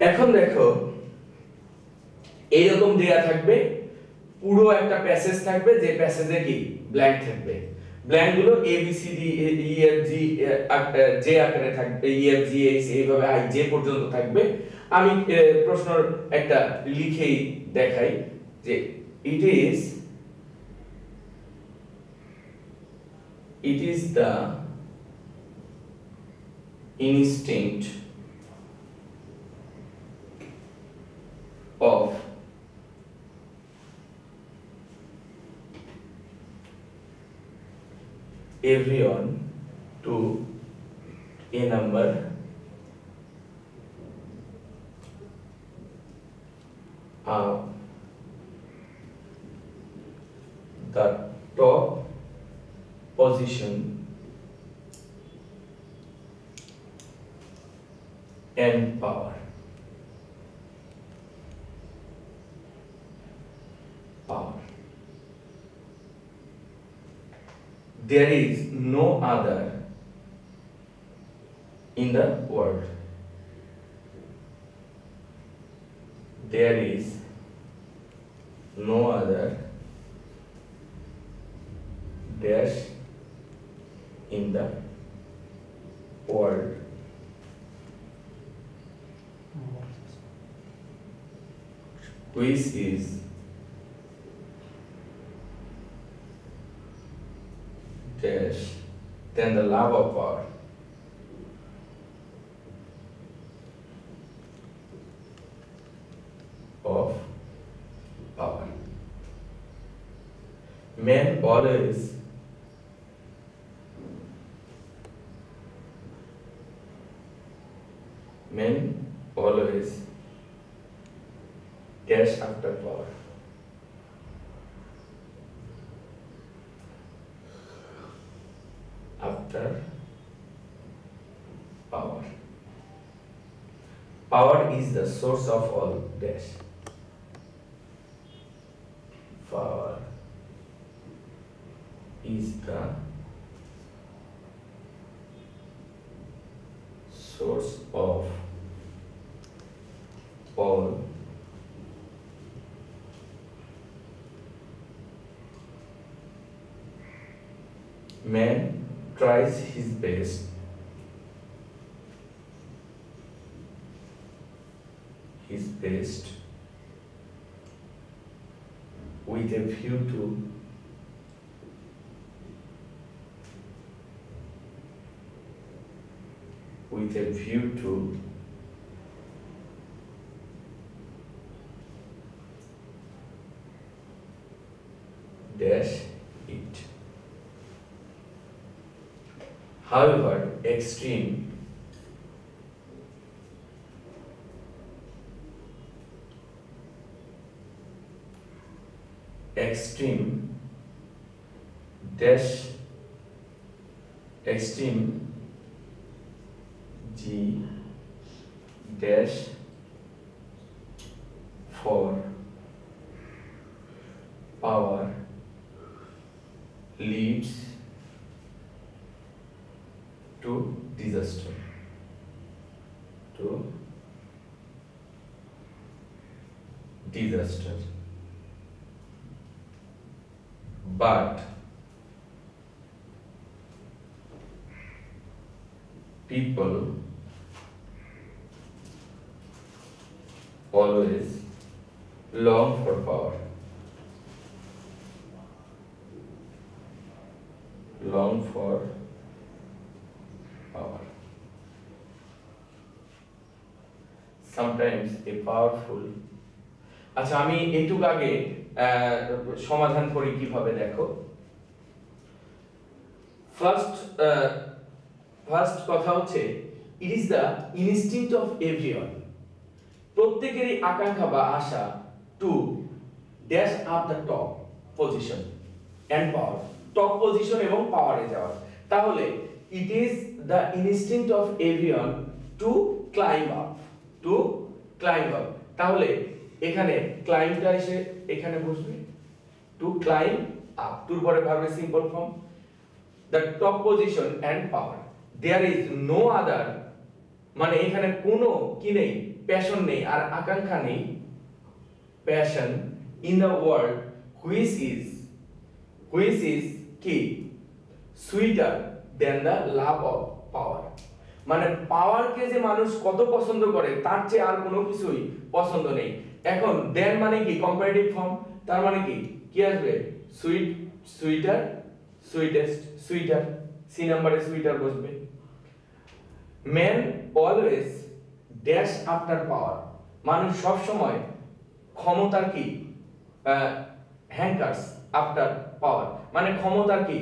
এখন দেখো এইরকম দেয়া থাকবে, পুরো একটা প্যাসেজ থাকবে, যে প্যাসেজে কি ব্ল্যাঙ্ক থাকবে। ব্ল্যাঙ্ক গুলো A B C D E F G J আকারে থাকবে, ই এফ জি এইচ এইভাবে আই জে পর্যন্ত থাকবে। আমি প্রশ্নের একটা লিখেই দেখাই যে it is the instinct of everyone to a number of the top position and power. There is no other in the world. There is no other dash in the world which is dash than the love of power. Of power. Men always dash after power. After power. Power is the source of all dash. Power is the source of all man tries his best with a view to dash it. However, extreme G dash for power leads to disaster. But people always long for power. Sometimes a powerful আচ্ছা আমি এইটুকু আগে সমাধান করি কিভাবে দেখো first কথা হচ্ছে it is the instinct of everyone প্রত্যেকেরই আকাঙ্ক্ষা বা আশা to dash up the top position and power top position এবং পাওয়ারে যাওয়া তাহলে it is the instinct of everyone to climb up তাহলে এখানে ক্লাইম্বটা এসে এখানে বসবে টু ক্লাইম্ব আপ টুর পরে ভার্বের simple form the top position and power there is no other মানে এখানে কোনো কি নেই প্যাশন নেই আর আকাঙ্ক্ষা নেই passion in the world which is কি sweeter than the love of power মানে পাওয়ারকে যে মানুষ কত পছন্দ করে তার চেয়ে আর কোনো কিছুই পছন্দ নেই এখন দেন মানে কি কম্পারেটিভ ফর্ম তার মানে কি আসবে সুইটার সি নম্বরে সুইটার বসবে ম্যান অলওয়েজ ড্যাশ আফটার পাওয়ার মানুষ সব সময় ক্ষমতার কি হ্যাঙ্কার্স আফটার পাওয়ার মানে ক্ষমতার কি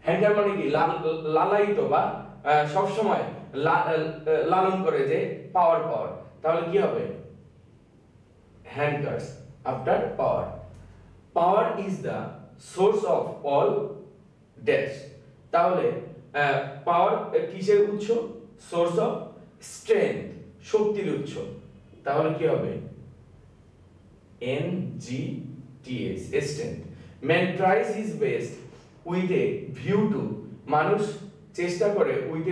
হ্যাঙ্কার মানে কি লালায়িত বা সব সময় লালন করে যে পাওয়ার তাহলে কি হবে hankers after power is the source of all dash তাহলে পাওয়ার কিসের উৎস সোর্স অফ স্ট্রেংথ শক্তির উৎস তাহলে কি হবে NGTS strength man thrice his best with a view to মানুষ চেষ্টা করে উইথ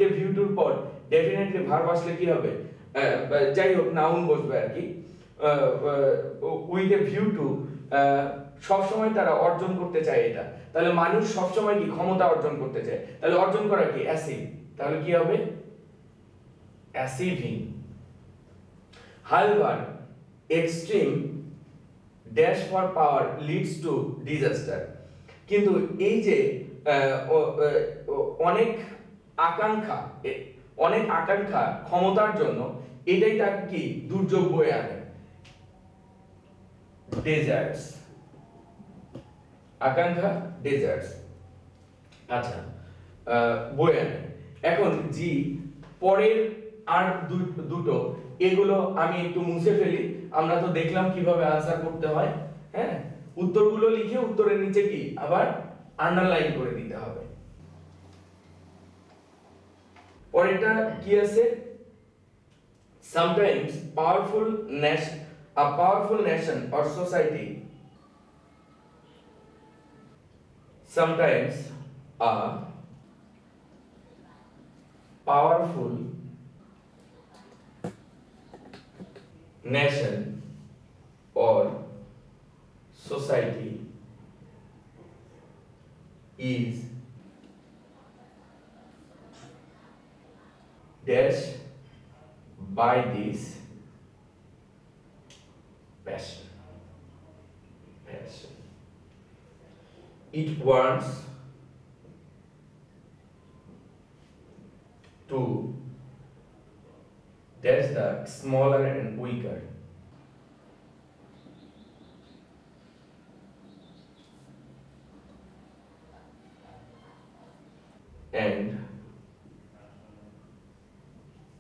এ ভিউ টুর পর ডেফিনেটলি ভার্ব আসলে কি হবে যাই হোক নাউন বসবে আর কি উইথ এ ভিউ টু সব সময় তারা অর্জন করতে চায় এটা তাহলে মানুষ সব সময় কি ক্ষমতা অর্জন করতে চায় তাহলে অর্জন করা কি অ্যাচিভ তাহলে কি হবে achieving however extreme dash for power leads to disaster কিন্তু এই যে অনেক আকাঙ্ক্ষা ক্ষমতার জন্য এটাই তাকে কি দুর্যোগ বয়ে আনে ডেজার্টস আকাঙ্ক্ষা ডেজার্টস আচ্ছা বয়ে আনে এখন জি পরের আর দুটো এগুলো আমি একটু মুছে ফেলি আমরা তো দেখলাম কিভাবে আনসার করতে হয় হ্যাঁ উত্তরগুলো লিখে উত্তরের নিচে কি আবার আন্ডারলাইন করে দিতে হবে পরেরটা কি আছে sometimes a powerful nation or society sometimes a powerful nation or society is dash by this passion. It wants to dash the smaller and weaker. And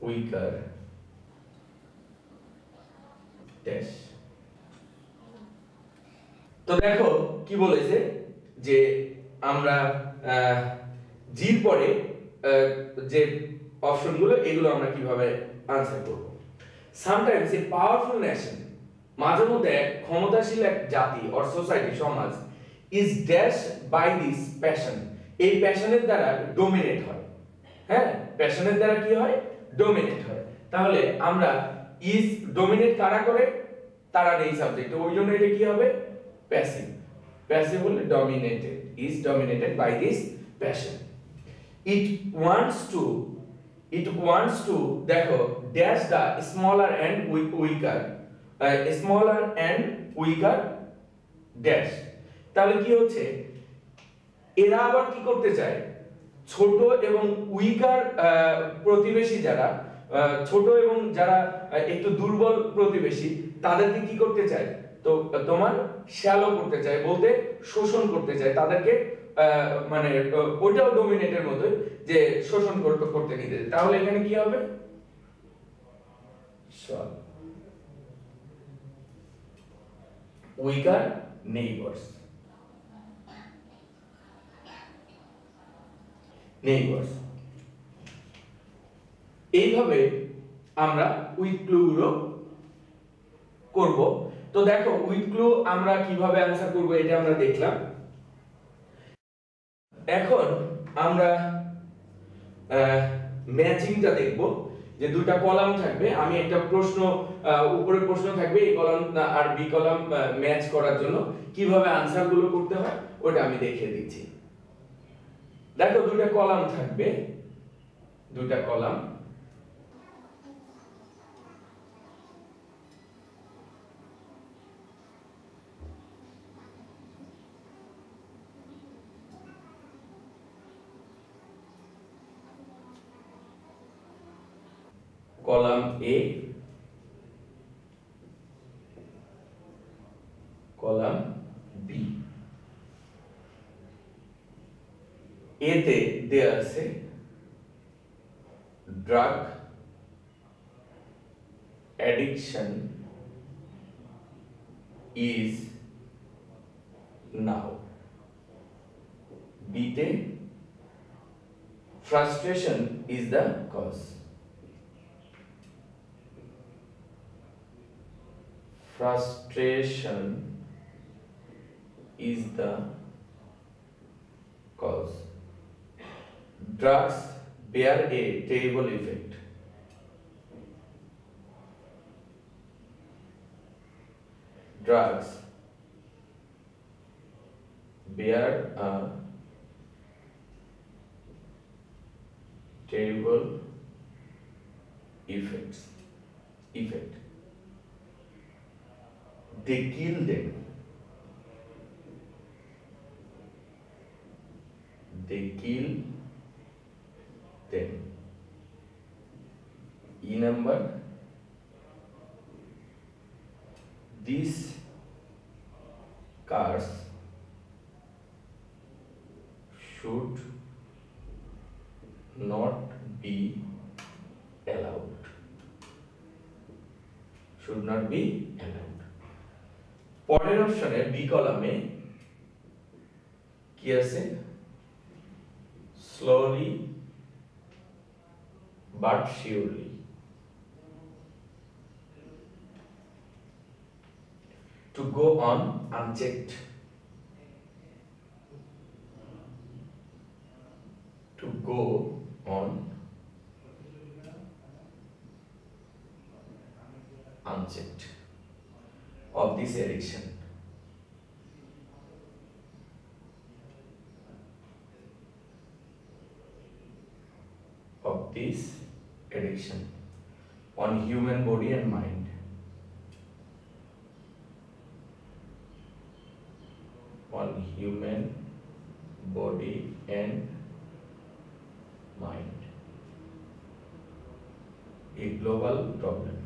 weaker dash. তো দেখো কি বলেছে যে আমরা জির পরে যে অপশনগুলো এগুলো আমরা কিভাবে আনসার করব। সামটাইমস এ পাওয়ারফুল নেশন, মাঝে মধ্যে ক্ষমতাশীল এক জাতি অর সোসাইটি সমাজ is dash by this passion, এই প্যাশনের দ্বারা ডোমিনেট হয়। হ্যাঁ, প্যাশনের দ্বারা কি হয়? ডোমিনেট হয়। তাহলে আমরা ইজ ডোমিনেট কারা করে? তারা নেই সাবজেক্ট, ওই জন্য এটা কি হবে? প্যাসিভ। প্যাসিভ হলে dominated, is dominated by this passion. it wants to দেখো dash the smaller and weaker, smaller and weaker dash। তাহলে কি হচ্ছে, এরা আবার কি করতে চায়? ছোট এবং উইকার প্রতিবেশী যারা, ছোট এবং যারা একটু দুর্বল প্রতিবেশী, তাদেরকে কি করতে চায়? তো তোমার শ্যালো করতে চায়, বলতে শোষণ করতে চায় তাদেরকে, মানে ওইটাও ডোমিনেটের মতো, যে শোষণ করতে নিতে। তাহলে এখানে কি হবে? Weaker neighbours. এইভাবে আমরা উইথ ক্লু গুলো করব। তো দেখো উইথ ক্লু আমরা কিভাবে অ্যানসার করব এটা আমরা দেখলাম। এখন আমরা ম্যাচিংটা দেখব, যে দুটো কলাম থাকবে, আমি একটা প্রশ্ন, উপরে প্রশ্ন থাকবে, এই কলাম আর বি কলাম ম্যাচ করার জন্য কিভাবে আনসার গুলো করতে হয় ওটা আমি দেখিয়ে দিচ্ছি। দেখো দুটো কলাম থাকবে, দুটো column, column A, column B. এতে দেয়া আছে ড্রাগ অ্যাডিকশন ইজ নাও। বিতে frustration is the cause. Frustration is the cause. Drugs bear a terrible effect. Drugs bear a terrible effect. They kill them. E number, these cars should not be allowed. পরের অপশনে B কলামে কি আছে? slowly but surely. To go on unchecked. To go on unchecked. this addiction. Of this addiction on human body and mind. On human body and mind. A global problem.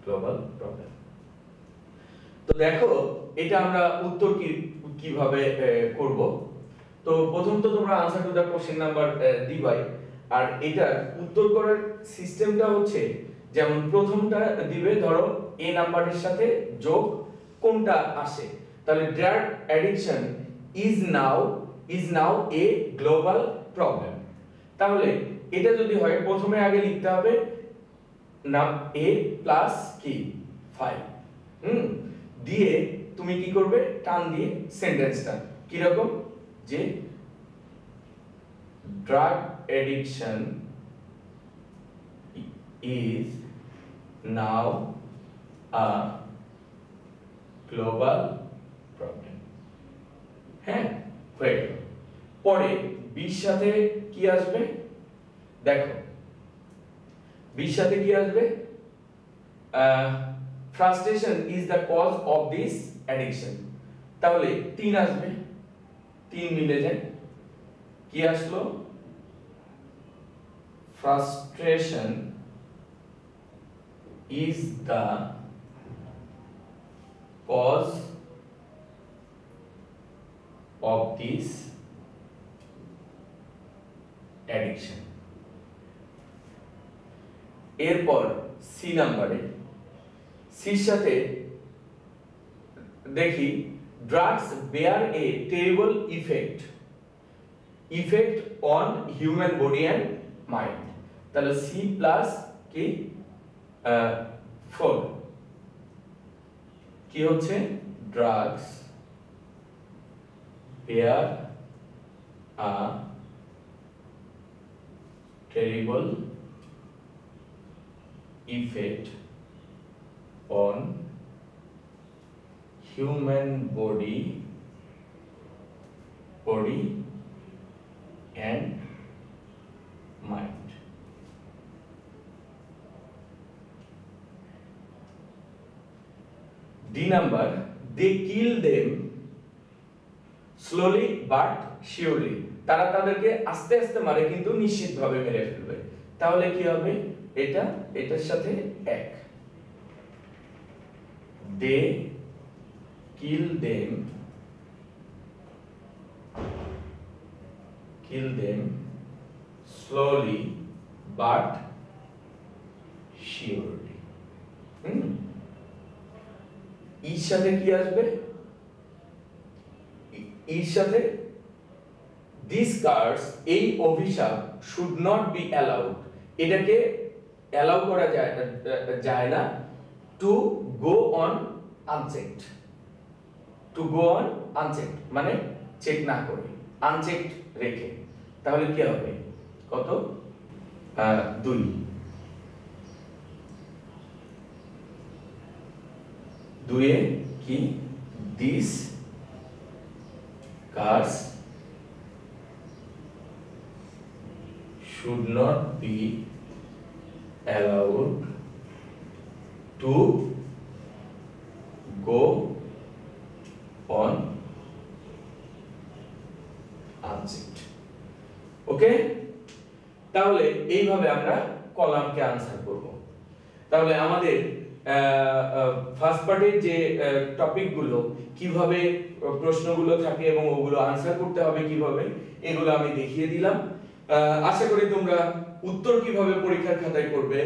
Global problem. তো দেখো এটা আমরা উত্তর কিভাবে করব। তো প্রথম তো তোমরা answer to the question number দিবাই, আর এটার উত্তর করার সিস্টেমটা হচ্ছে যেমন প্রথমটা দিবে ধরো এ নাম্বারের সাথে যোগ কোনটা আসে, তাহলে drug addiction is now A global problem. তাহলে এটা যদি হয় প্রথমে আগে লিখতে হবে নাম এ প্লাস কি 5 দিয়ে তুমি কি করবে টান দিয়ে সেন্টেন্সটা কি রকম যে drug addiction is now a global problem. হ্যাঁ হয়ে গেল। পরে বির সাথে কি আসবে দেখো, বির সাথে কি আসবে frustration is the cause of this addiction, তাহলে 3 আসবে, 3 মিলে যায় কি আসলো frustration is the cause of this addiction। এরপর সি নাম্বারে, সির সাথে দেখি drugs bear a terrible effect on human body and mind, তাহলে সি প্লাস কি 4 কি হচ্ছে drugs bear a terrible effect on human body and mind। D number, they kill them slowly but surely, তারা তাদেরকে আস্তে আস্তে মারে কিন্তু নিশ্চিতভাবে মেরে ফেলবে, তাহলে কি হবে এটা এটার সাথে এক they kill them slowly but surely। এর সাথে কি আসবে এর সাথে this curse এই অভিশাপ should not be allowed, এটাকে অ্যালাউ করা যায় না টু গো অন আনচেকড, মানে চেক না করে আনচেকড রেখে, তাহলে কি হবে কত 2 দুয়ে কি this curse should not be allowed to go on unchecked। Okay, তাহলে এইভাবে আমরা কলামকে আনসার করব। তাহলে আমাদের ফার্স্ট পার্টের যে টপিকগুলো কিভাবে প্রশ্নগুলো থাকে এবং ওগুলো আনসার করতে হবে কিভাবে, এগুলো আমি দেখিয়ে দিলাম। আশা করি তোমরা উত্তর কিভাবে পরীক্ষার খাতায় করবে